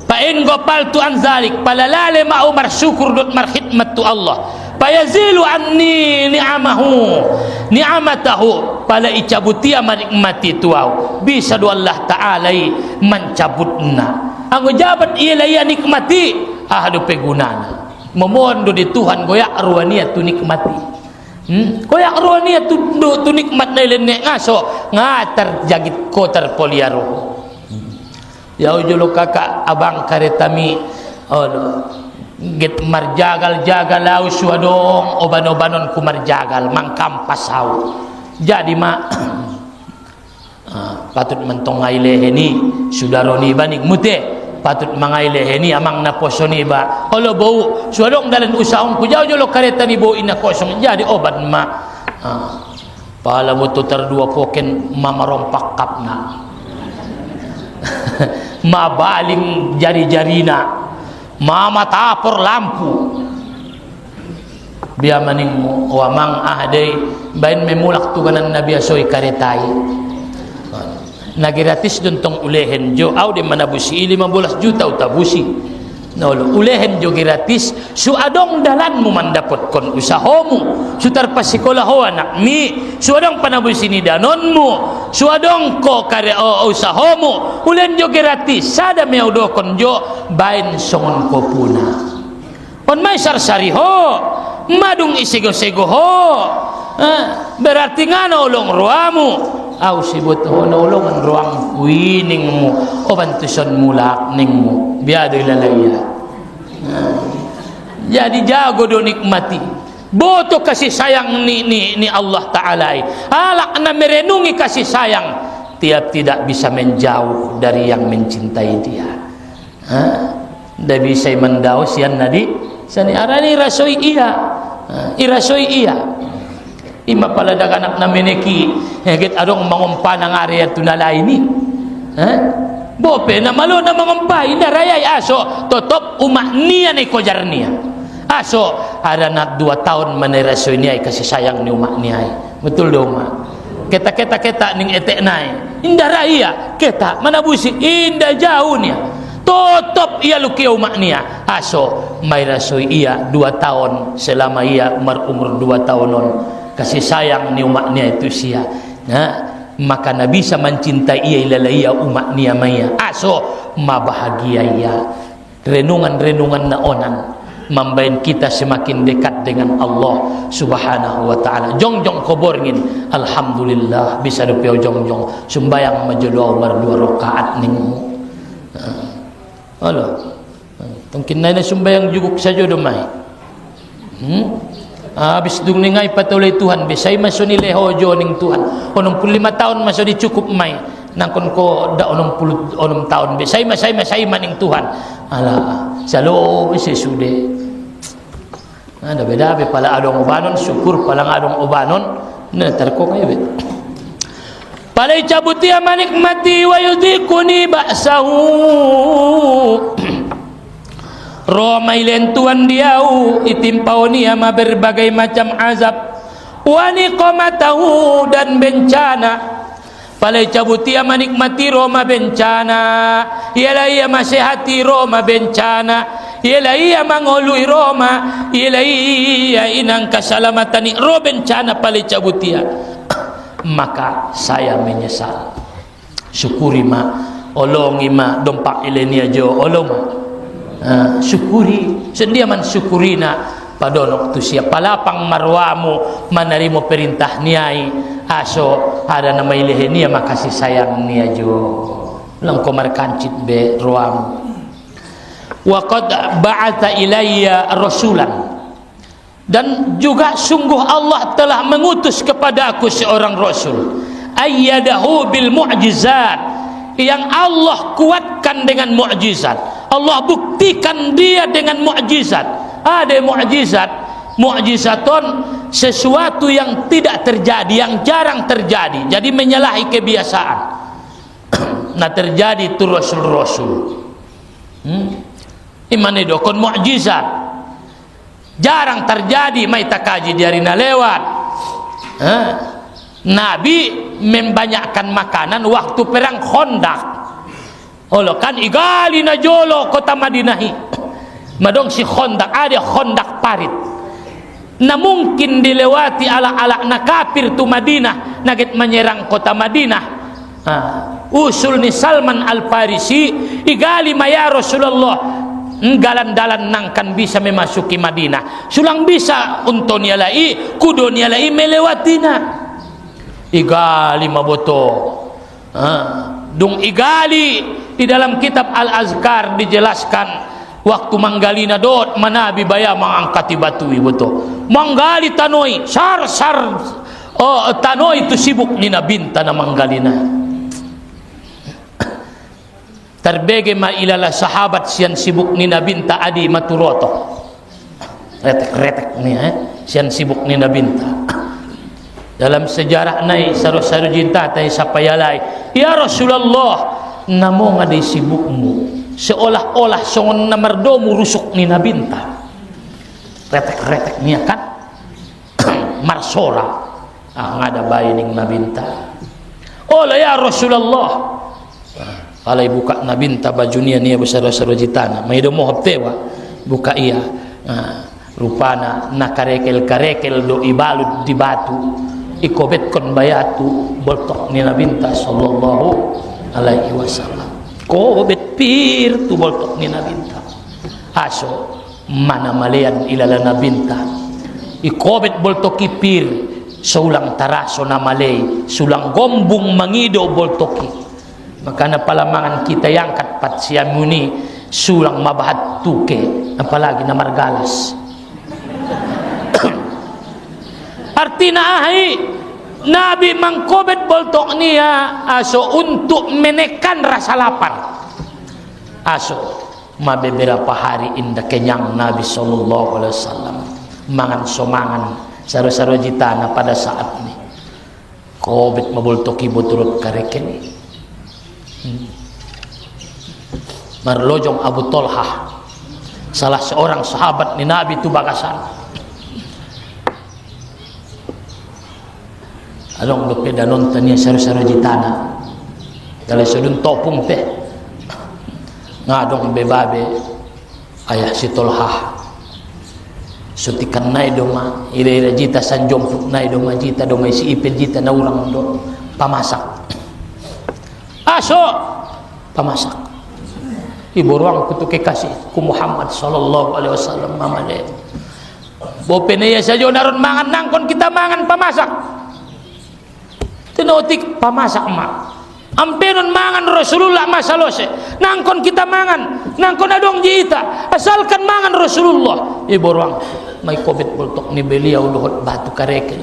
Pain gopal tu anzalik palalale ma umar syukur dot mar khidmat tu Allah. Payazilu anni ni'amatahu pala icabuti manikmati tuau bisa do Allah taala mencabutna. Anggo jabat ia laya nikmati ahadu pegunana memohon do di Tuhan goyak ruania tu nikmati goyak ruania tu nikmat nailen ngaso ngatar jagit kotar poliaro ya ujolo kakak abang karetami get marjagal jagal lau suadong oban-obanon ku marjagal mangkampas hau jadi mak patut mentongai leheni sudaroni banik mute patut mangai leheni amang na posoni ba olo bau suadong dalan usaong ku jauh jolo kareta ni bau ina kosong jadi obat ma pala mutu terdua poken mama rompak kapna ma baling jari-jarina mama tapor lampu biar maningmu wamang ahdai bain memulak tuganan nabi asoi karetai na gratis dontong ulehen jo au de manabusi 15 juta utabusi Nolo ulehen jo gratis su adong dalanmu mandapot kon usahamu su tarpasikolah anak mi su adong panabuh sini danonmu su adong ko kare usahamu ulen jo gratis sada meudo kon jo bain songon ko puna on mai sarsari ho madung isego-sego ho berarti ngano olong ruamu au sibut ho nolongan ruang winingmu o bantuson mulak ningmu biado ilalaya. Jadi jago do nikmati boto kasih sayang ni Allah Ta'ala alak na merenungi kasih sayang tiap tidak bisa menjauh dari yang mencintai dia. Dah bisa mendau sian nadi sani arani rasoi iya irasoi iya ima paladag anak na meneki hegit adong mangumpa ng area tunala ini bope na malo na mangumpa ina rayay aso totop umak niya ni kojar niya aso ada na 2 tahun manirasoy niya kasi sayang ni umak niya betul do umak kita ning etek nai indah raya kita manabusi indah jauh niya totop ia lukia umak niya aso may rasoy iya 2 tahun selama ia umur 2 tahunon kasih sayang ni umak niya itu siya maka na bisa mencintai ia ilalaya umak niya maya aso mabahagia ia renungan-renungan na onan membain kita semakin dekat dengan Allah Subhanahu wa taala. Jongjong koborngin alhamdulillah bisa dupeo jongjong sumbayang majodoh mar 2 rakaat ningmu. Halo. Mungkin na sumbayang juguk saja domay. Habis dung ningay patuloy Tuhan bisay masuni lehojo ning Tuhan. 65 tahun masudi cukup may. Nangkon ko da 60 tahun bisay masay maning Tuhan. Ala salo sesude. Ada beda be pala adong ubanon syukur palang adong ubanon na tarko kayo bet. Palay cabuti manikmati wa yudhikuni ba'sahu. Romai lentuan diau itimpau niya berbagai macam azab wa niqamatahu dan bencana. Palay cabutia manikmati Roma bencana ialah ia masihati Roma bencana ialah ia mangolui Roma ialah ia inang kasalamatani ro bencana palay cabutia. Maka saya menyesal syukuri ma olongi ma dompak ilenia jo olong syukuri sendiaman syukurina padonok tu siap palapang marwamu manarimo perintah niai aso ada nama ilahi nia makasih sayang nia jo lang komar kancit be ruam wa qad ba'atha ilayya rasulan dan juga sungguh Allah telah mengutus kepada aku seorang rasul ayyadahu bil mu'jizat yang Allah kuatkan dengan mukjizat. Allah buktikan dia dengan mukjizat. Ada mukjizat, mukjizaton sesuatu yang tidak terjadi, yang jarang terjadi. Jadi menyalahi kebiasaan. Nah terjadi itu rasul-rasul. Imane dokon mukjizat. Jarang terjadi mai takaji diarina lewat. Nabi membanyakkan makanan waktu perang Khandaq. Olo kan igali na jolo kota Madinahi. Madong si Khandaq ada Khandaq parit. Na mungkin dilewati ala-ala na kafir tu Madinah nagit menyerang kota Madinah. Usul ni Salman Al-Farisi igali maya Rasulullah galan-dalan nang kan bisa memasuki Madinah. Sulang bisa untuk nialai kudo nialai melewatina. Igali maboto. Dung igali di dalam kitab Al-Azkar dijelaskan waktu manggalina dot manabi baya mangangkati batui beto. Manggali tanoi sar tanoi itu sibuk nina binta na manggalina. Terbege ma ilala sahabat sian sibuk nina binta adi maturoto. Retek-retek nih sian sibuk nina binta. Dalam sejarah nai saru-saru jinta tai sapayalai ya Rasulullah namo ngadi sibukmu seolah-olah songon namardomu rusuk nina binta. Retek-retek nih kan marsora ngada bayi ning nabinta. Ola ya Rasulullah alai buka nabinta bajunia nia besar-besar jitana maido mohab tewa buka ia rupana nakarekel-karekel do ibalud di batu ikobet kon bayatu boltok ni nabinta sallallahu alaihi wasallam kobet pir tu boltok ni nabinta aso mana malean ilala nabinta ikobet boltoki pir sulang taraso na malay sulang gombung mangido boltoki maka na palamangan kita yang katpat siya muni sulang mabahat tuke apalagi na margalas artina ahi Nabi mangkobet boltok niya aso untuk menekan rasa lapar aso beberapa hari indah kenyang Nabi sallallahu alaihi wasallam mangan somangan saro-saro jitana pada saat ini kobet maboltoki boturut karekel marlojong Abu Tolhah salah seorang sahabat ni Nabi itu bagasan along do peda nonton niya saro-saro jitana dali sudun topung teh ngadong bebabe ayah si Tolhah sutikan nai doma ira-ira jita sanjong nai doma jita doma si ipil jita na urang do pamasak aso pamasak ibu ruang kutuke kasih ku Muhammad sallallahu alaihi wasallam mamale bopene ya sajo naron mangan nangkon kita mangan pamasak tinotik pamasak mak ampenon mangan Rasulullah masalose nangkon kita mangan nangkon adong jita asalkan mangan Rasulullah ibu ruang may kobet boltok ni beliau dohot batu karekel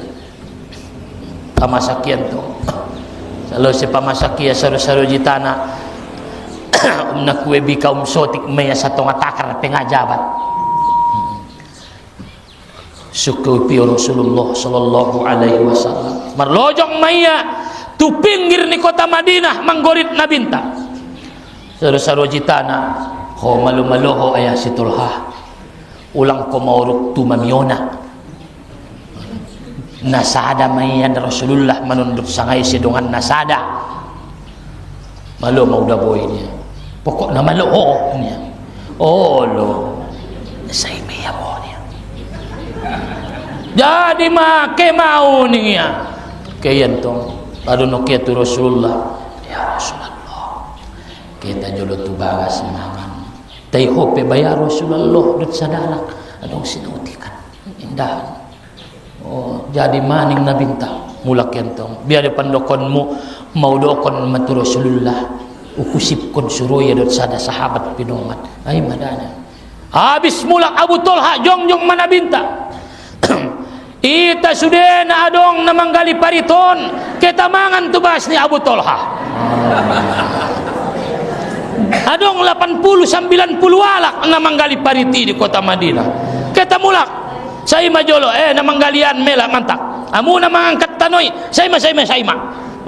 pamasakian to salose pamasakia saro-saro jitana umna kue bika sotik maya satong atakar pengajabat suku pi Rasulullah sallallahu alaihi wasallam marlojong maya tu pinggir ni kota Madinah manggorit nabinta saro-saro jitana ho malu-malu ho ayah si Tolhah ulang ko mauruk tu mamiona nasada mayan Rasulullah manundut sangay si dongan nasada malu mau daboy niya pokok na malu ho niya oh lo say miya mo niya jadi make mau niya kayan tong aduno tu Rasulullah ya Rasulullah kita jolo tu bagas mangan tay hope bayar Rasulullah dut sadalak adong sinutikan indah oh jadi maning nabinta mulak yantong biar pandokonmu mau dokon matu Rasulullah ukusip kon suruya dut sada sahabat pinomat ay madana habis mulak Abu Tolhah jongjong manabinta ita sudah na adong namanggali pariton kita mangan tubas ni Abu Tolhah adong 80-90 alak namanggali pariti di kota Madinah kita mulak saya majolo namanggalian mela mantak amu na mangangkat tanoy saya ma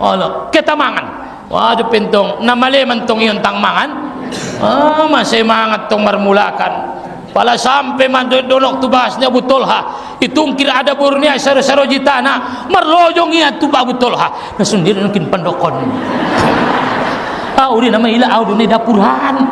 oh kita mangan waduh pentong namale mantong iyon tang mangan masih mangat tong marmulakan pala sampai mandodonok tu bahasnya Abu Tolhah itungkir ada burnya saro-saro jitana marlojong iya tu Abu Tolhah nasundir mungkin pendokon uri nama ila au ni dapuran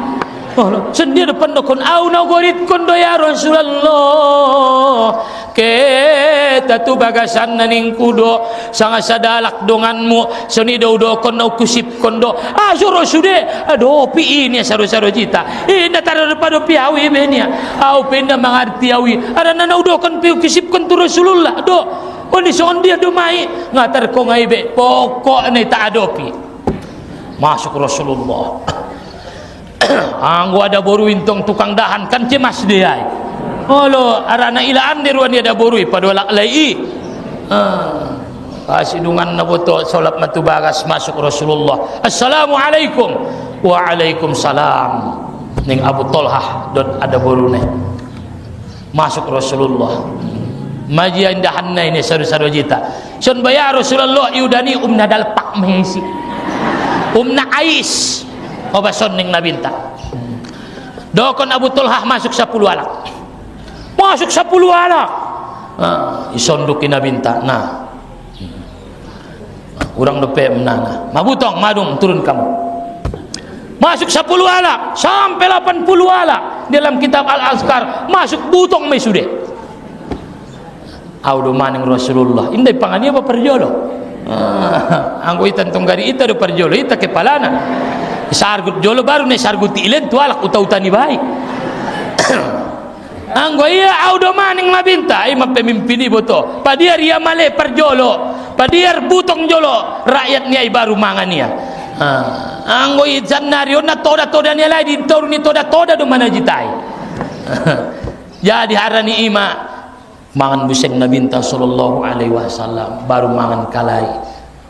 sendiri pendokon au na gorit kondo ya Rasulullah kita tu bagasan naning kudo sanga sadalak donganmu seni do kono kusip kondo suro sude aduh pi ini saro-saro jita ina taro pado piawi benia au penda mangarti awi ada nana do kon pi kusip kon tu Rasulullah do oni son dia do mai ngatar ko ngaibe pokok ni tak adopi masuk Rasulullah anggo ada boru intong tukang dahan kan cemas dia halo arana ilaan deruan dia ada borui padolak lai kasidungan na boto salat matu bagas masuk Rasulullah assalamualaikum waalaikumsalam ning Abu Tolhah dot ada borune masuk Rasulullah maji indahan na ini saru-saru jita son bayar Rasulullah iudani umna dalpak mehisi umna ais obason ning nabinta dokon Abu Tolhah masuk 10 alak masuk 10 alak isonduki nabinta nah urang dope menana mabutong madung turun kamu masuk 10 alak sampai 80 alak dalam kitab Al-Azkar, masuk butong mai sudah. Audo maning Rasulullah indai pangani apa perjolo. Anggo itan tonggari ita do perjolo ita kepalana. Sargut jolo baru ne sargut ilen tu alak uta-utani baik. Anggo iya audo maning mabinta ima pemimpini boto. Padiar ia male perjolo, padiar butong jolo rakyat niai baru mangania. Anggo izan nario na toda-toda ni lai di toruni toda-toda do mana jitai. Jadi harani ima mangan buseng nabinta sallallahu alaihi wasallam baru mangan kalai.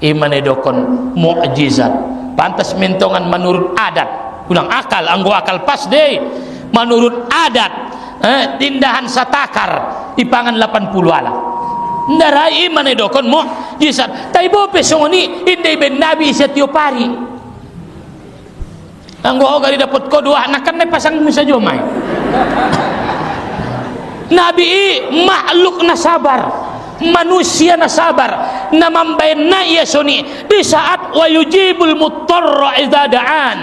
Ima ne dokon mukjizat. Pantas mentongan menurut adat. Ulang akal, anggo akal pas deh. Menurut adat, tindahan satakar dipangan 80 alak. Ndarai iman edokon mukjizat. Tai bope songoni indai ben nabi setiap hari. Anggo gari dapat kodua nakan ne pasang musa jomai. Nabi makhluk na sabar, manusia na sabar, na mambayan na iya soni di saat wa yujibul muttarra idza da'an.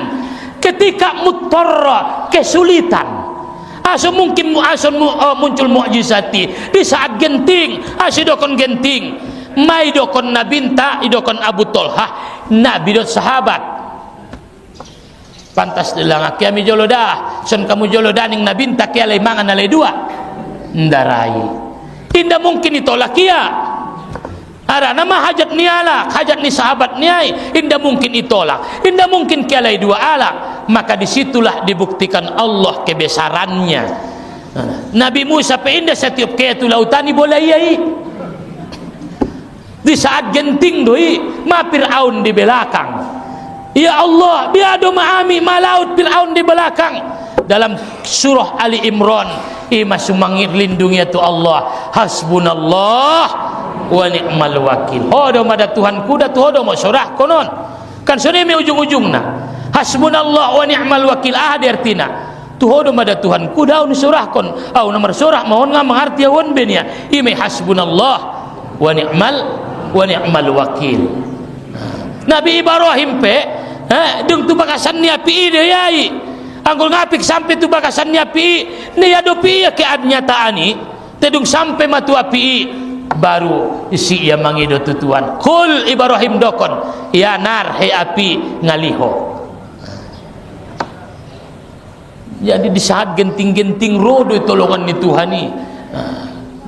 Ketika muttarra kesulitan, mungkin muncul mukjizati di saat genting, dokon genting, mai dokon nabinta, idokon Abu Tolhah, nabi dot sahabat. Pantas dilang kami jolo dah, son kamu jolo daning nabinta kia lay mangan alay dua. Ndarai. Tidak mungkin ditolak kia. Ara nama hajat ni alak, hajat ni sahabat ni ai, tidak mungkin ditolak. Tidak mungkin kia lay dua alak. Maka disitulah dibuktikan Allah kebesarannya. Nabi Musa pindah setiap kaya tu lautani boleh iai. Di saat genting doi, ma Fir'aun di belakang. Ya Allah, biado ma'ami malaut Fir'aun di belakang. Dalam surah Ali Imran, ima sumangir lindungi tu Allah. Hasbunallah wa ni'mal wakil. Hodo mada Tuhanku da tu hodo mo surah konon. Kan sore me ujung-ujungna. Hasbunallah wa ni'mal wakil ahdi artina. Tu hodo mada Tuhanku daun surah kon. Au nomor surah mohon nga mengarti awon benia. Ime hasbunallah wa ni'mal wakil. Nabi Ibrahim pe dung tu bakasan ni api ide yai. Anggol ngapik sampai tu bakasan ni api ni ado pi ke adnyataani tedung sampai matu api baru isi ia mangido tutuan. Kul Ibrahim dokon ya nar he api ngaliho. Jadi di saat genting-genting rodo tolongan ni Tuhani.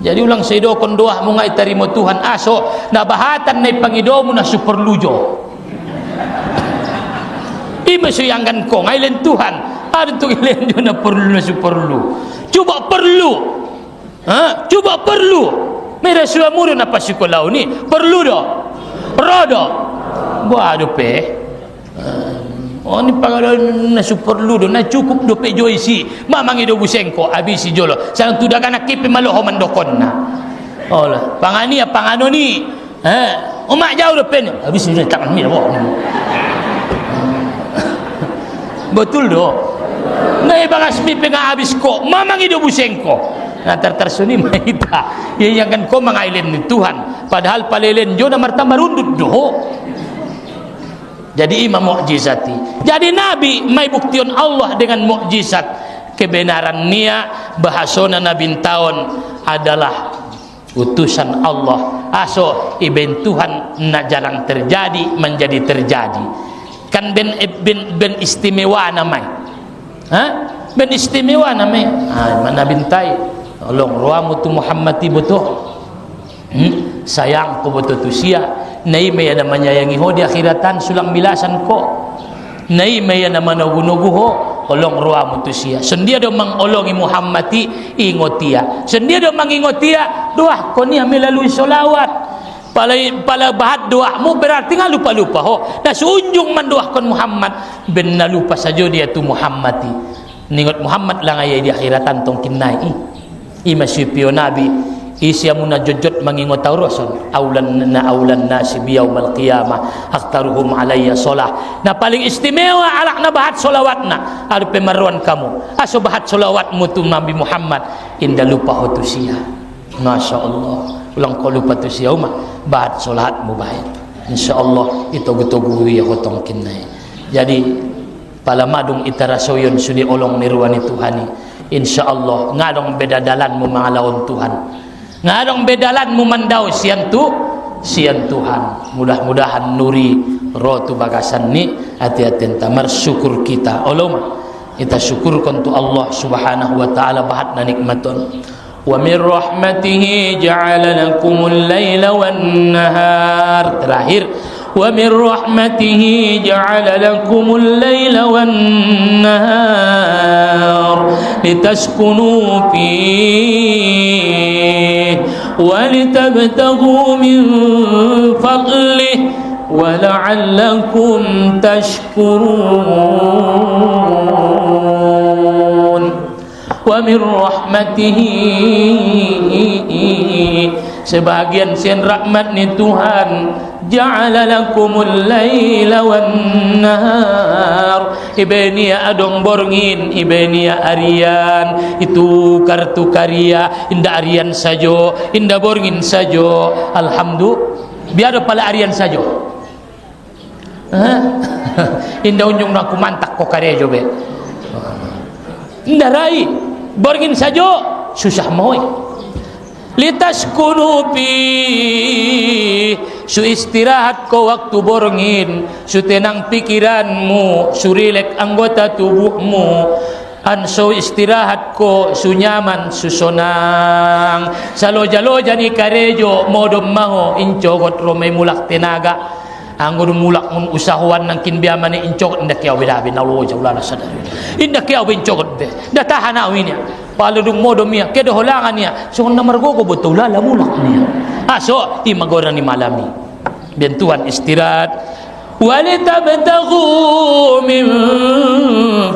Jadi ulang saya dokon doa mungai tarimo Tuhan aso na bahatan na pangidomu na superlujo. Ima suyangkan ko ngailen Tuhan ada tu ilen jo na perlu na superlu. Coba perlu. Coba perlu. Mera suamuru na pasikolau ni perlu do. Rodo. Buado pe. Oh ni pagalan na superlu do na cukup do pe joisi. Mamang ido busengko abisi jolo. Sang tudak anak kipi maloho mandokon na. Oh lah, pangani pangano ni. Umak jauh do pe ni. Abisi ni tangan mi boh. Betul do. Nai bagas mi penga habis ko. Mamang ido busengko. Nah tersuni maita. Yang kan ko mangailen ni Tuhan. Padahal palelen jo na martamba rundut do. Jadi imam mukjizati. Jadi nabi mai buktion Allah dengan mukjizat kebenaran nia bahasona nabi taun adalah utusan Allah. Aso iben Tuhan na jarang terjadi menjadi terjadi. Kan ben istimewa namai. Ben istimewa namai. Mana bintai. Tolong ruamu tu Muhammadi betul. Sayang ko betul tu sia. Nai maya na manyayangi ho di akhiratan sulang milasan ko. Nai maya na managunugu ho. Tolong ruamu tu sia. Sendia do mangolongi Muhammadi ingotia. Sendia do mangingotia. Doa ko ni melalui solawat. Pala bahat doamu berarti nggak lupa-lupa ho. Nah seunjung mendoakan Muhammad benar lupa saja dia tu Muhammadi. Ningot Muhammad lang ayah di akhiratan tong kinai. Ima sipio nabi isya muna jojot mangingot rasul aulan nasi biyaumal qiyamah aktaruhum alayya solah. Nah paling istimewa alak na bahat solawatna ada pemaruan kamu aso bahat solawatmu tu Nabi Muhammad indah lupa ho tu sia. Masya Allah ulang kau lupa tu sia umah bahat solatmu baik insyaallah itu gutu-gutu ya hotong kinai. Jadi pala madung itarasoyon sudi olong nirwani Tuhani. InsyaAllah ngadong beda dalanmu mga laon Tuhan, ngadong bedalanmu mandau sian Tuhan. Mudah-mudahan nuri rotu bagasan ni hati-hati tamar syukur kita oloma kita syukurkan tu Allah subhanahu wa ta'ala bahat na nikmaton. Wa min rahmatihi ja'ala lakumul layla wan nahar. Terakhir, wa min rahmatihi ja'ala lakumul layla wan nahar litaskunu fihi wa litabtaghu min fadlihi wa la'allakum tashkurun. Wa min rahmatihi, sebagian sian rahmat ni Tuhan, ja'ala lakumul laila wan nahar, ibenia adong borngin, ibenia arian, itu kartu karya inda arian sajo, inda borngin sajo. Alhamdulillah, biar pala arian sajo. Inda unjung nak kumantak ko karejo be. Inda rai borngin sajo susah moy. Litaskunu fi, su istirahat ko waktu borngin, su tenang pikiranmu, su rilek anggota tubuhmu, anso istirahat ko su nyaman su sonang. Saloja-loja ni karejo modom maho incogot romay mulak tenaga. Anggur mulak mun usahawan nang kinbiaman ni incogot ndak kiaw beda bin Allah jalla sadar. Indak kiaw bin cogot be. Dah tahan awinya. Paludung modom ya kedo holangan ya. So namar gogo betul la mulak ni. So di magora ni malami. Bentuan istirahat. Walitabtaghu min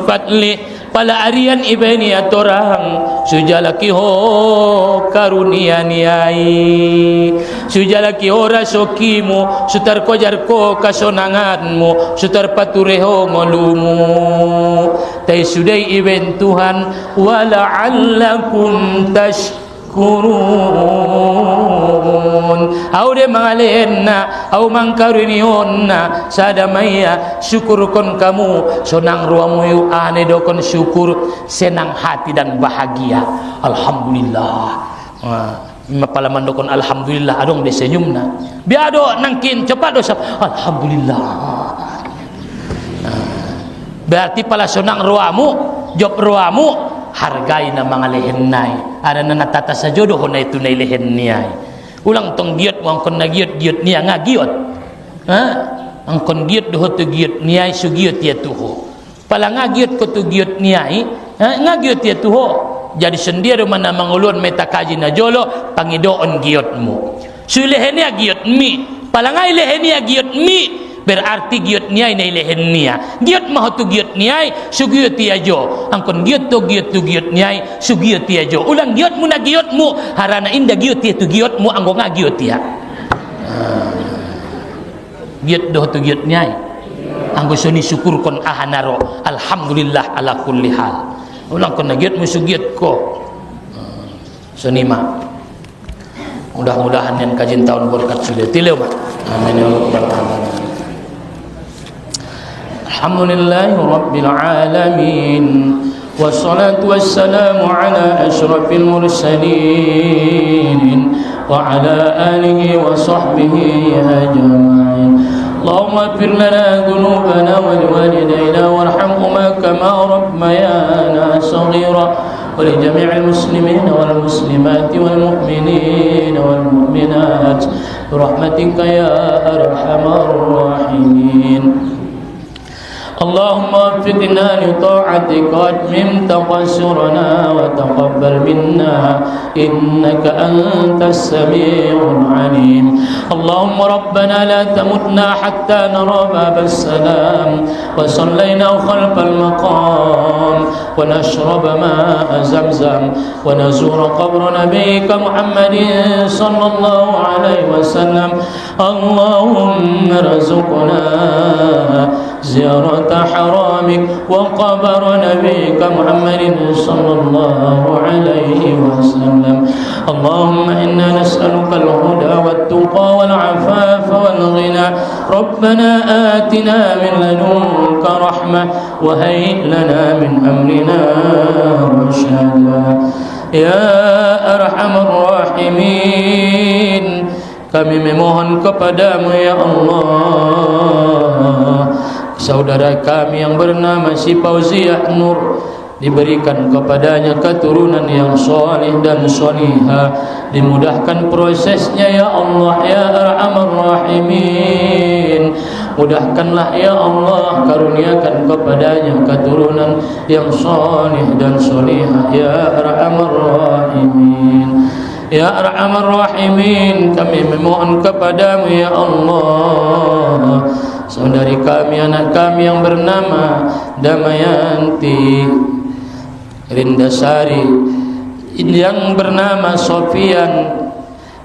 fadli. Pala arian ibeni atorang sujalaki ho karunia niai, sujalaki ora sokimu, sutar kojar ko kasonanganmu, sutar patureho ngolumu. Tai sudai iben Tuhan, wala'allakum tashkurun. Au de mangalenna, au mangkarunionna, sadamaya syukurkon kamu, sonang ruamu yu ane dokon syukur, senang hati dan bahagia. Alhamdulillah. Mapalaman dokon alhamdulillah adong de senyumna. Biado nangkin cepat dosa. Alhamdulillah. Berarti pala sonang ruamu, job ruamu, hargai na mga lehennay. Ada na natata sa jodoh na ito na ilehennay. Ulang tong giot mo angkon na giot niya nga giot. Angkon giot doho to giot niya su giot ya tuho. Pala nga giot ko to giot niya nga giot ya tuho. Jadi sendiri mana mangulun metakaji na jolo pangidoon giot mo. Su lehenia giot mi. Pala nga lehenia giot mi. Berarti giot niya na ilehen niya. Giot maho tu giot niya su giot ya jo. Angkon giot tu giot niya su giot ya jo. Ulang giot mo na giot mo harana inda giot ya tu giot mo anggo nga giot ya. Giot doh tu giot niya. Anggo suni syukur kon ahanaro. Alhamdulillah ala kulli hal. Ulang kon na giot mo su giot ko. Sunima. Mudah-mudahan yang kajian tahun berkat sudah tilew. Amin ya rabbal alamin. Alhamdulillahi Rabbil Alamin. Wassalatu wassalamu ala ashrafil mursalin wa ala alihi wa sahbihi ajma'in. Allahumma ighfir lana dhunubana wa liwalidayna warhamhuma kama rabbayana saghira wa li jami'il muslimina wal muslimati wal mu'minina wal mu'minat birahmatika ya arhamar rahimin. اللهم وفقنا لطاعتك واتمم تقصرنا وتقبل منا إنك أنت السميع العليم. اللهم ربنا لا تمتنا حتى نرى باب السلام وصلينا خلف المقام ونشرب ماء زمزم ونزور قبر نبيك محمد صلى الله عليه وسلم. اللهم ارزقنا زيارة حرامك وقبر نبيك محمد صلى الله عليه وسلم. اللهم إنا نسألك الهدى والتقى والعفاف والغنى. ربنا آتنا من لدنك رحمة وهيئ لنا من أمرنا رشدا Ya Arhamar Rahimin, kami memohon kepadamu ya Allah, saudara kami yang bernama si Fauziah Nur, diberikan kepadanya keturunan yang soleh dan solihah, dimudahkan prosesnya ya Allah ya Arhamar Rahimin. Mudahkanlah ya Allah, karuniakan kepadanya keturunan yang soleh dan solihah ya Arhamar Rahimin. Ya Arhamar Rahimin, kami memohon kepadamu ya Allah, saudari kami, anak kami yang bernama Damayanti Rindasari, yang bernama Sofian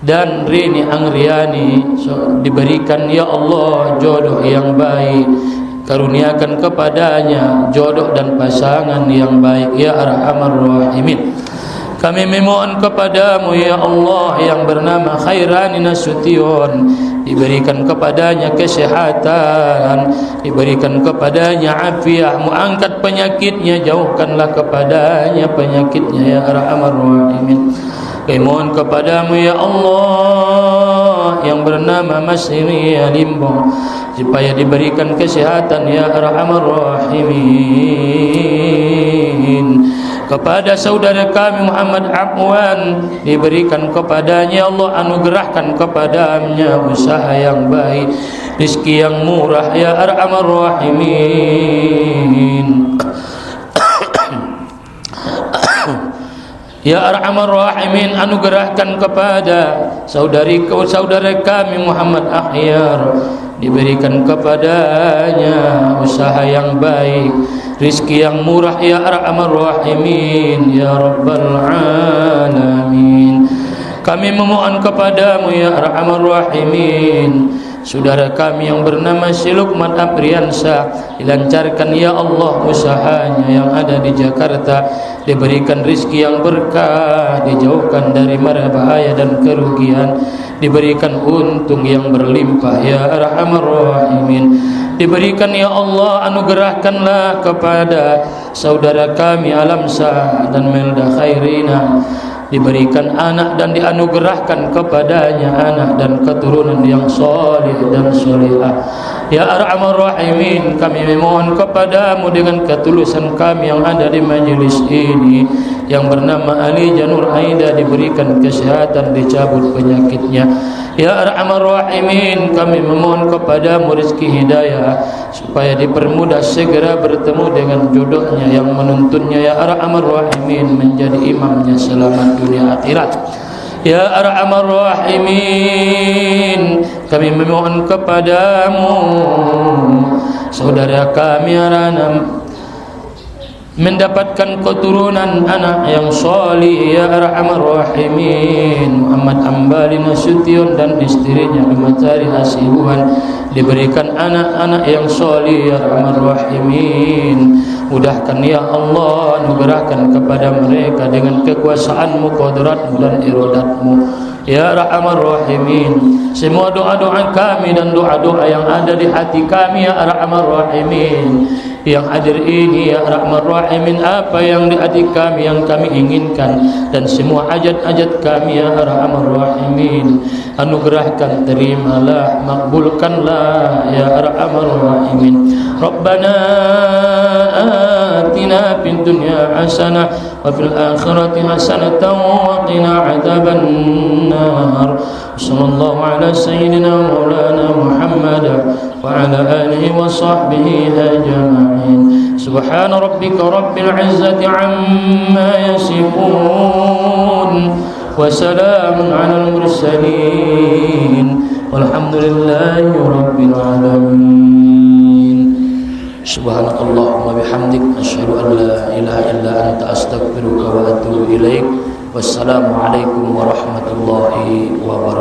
dan Rini Angriani, diberikan ya Allah jodoh yang baik, karuniakan kepadanya jodoh dan pasangan yang baik ya Arhamar Rahimin. Kami memohon kepadamu ya Allah, yang bernama Khairani Nasution, diberikan kepadanya kesehatan, diberikan kepadanya afiah, angkat penyakitnya, jauhkanlah kepadanya penyakitnya ya Arhamar Rahimin. Kami mohon kepadamu ya Allah, yang bernama Masri Limbo, supaya diberikan kesehatan ya Arhamar Rahimin. Kepada saudara kami Muhammad Afwan, diberikan kepadanya Allah, anugerahkan kepadanya usaha yang baik, rezeki yang murah ya Arhamar Rahimin. Ya Arhamar Rahimin, anugerahkan kepada saudara kami Muhammad Akhyar, diberikan kepadanya usaha yang baik, rezeki yang murah ya Arhamar Rahimin ya Rabbal Alamin. Kami memohon kepadamu ya Arhamar Rahimin, saudara kami yang bernama si Lukman Apriansa, dilancarkan ya Allah usahanya yang ada di Jakarta, diberikan rezeki yang berkah, dijauhkan dari mara bahaya dan kerugian, diberikan untung yang berlimpah ya Arhamar Rahimin. Diberikan ya Allah, anugerahkanlah kepada saudara kami Alamsa dan Melda Khairina, diberikan anak dan dianugerahkan kepadanya anak dan keturunan yang soleh dan solehah ya Arhamar Rahimin. Kami memohon kepadamu dengan ketulusan kami yang ada di majelis ini, yang bernama Ali Janur Aida, diberikan kesehatan, dicabut penyakitnya ya Arhamar Rahimin. Kami memohon kepadamu rezeki hidayah, supaya dipermudah segera bertemu dengan jodohnya yang menuntunnya ya Arhamar Rahimin, menjadi imamnya selamat dunia akhirat ya Arhamar Rahimin. Kami memohon kepadamu, saudara kami Aranam, mendapatkan keturunan anak yang soleh ya Arhamar Rahimin. Muhammad Ambali Nasution dan istrinya Lumatari Hasibuan, diberikan anak-anak yang soleh ya Arhamar Rahimin. Mudahkan ya Allah, anugerahkan kepada mereka dengan kekuasaanmu, kodratmu dan iradatmu ya Arhamar Rahimin. Semua doa-doa kami dan doa-doa yang ada di hati kami ya Arhamar Rahimin, yang hadir ini ya Arhamar Rahimin, apa yang di hati kami yang kami inginkan, dan semua hajat-hajat kami ya Arhamar Rahimin, anugerahkan, terimalah, makbulkanlah ya Arhamar Rahimin. Rabbana atina fid dunya hasanah wa fil akhirati hasanatan wa qina adzaban nar. Sallallahu ala sayyidina maulana Muhammad wa ala alihi wa sahbihi ajma'in. Subhana rabbika rabbil izzati amma yasifun wa salamun alal mursalin walhamdulillahi rabbil alamin. Subhanakallahumma bihamdik, asyhadu an la ilaha illa anta, astaghfiruka wa atubu ilaik. Wassalamualaikum warahmatullahi wabarakatuh.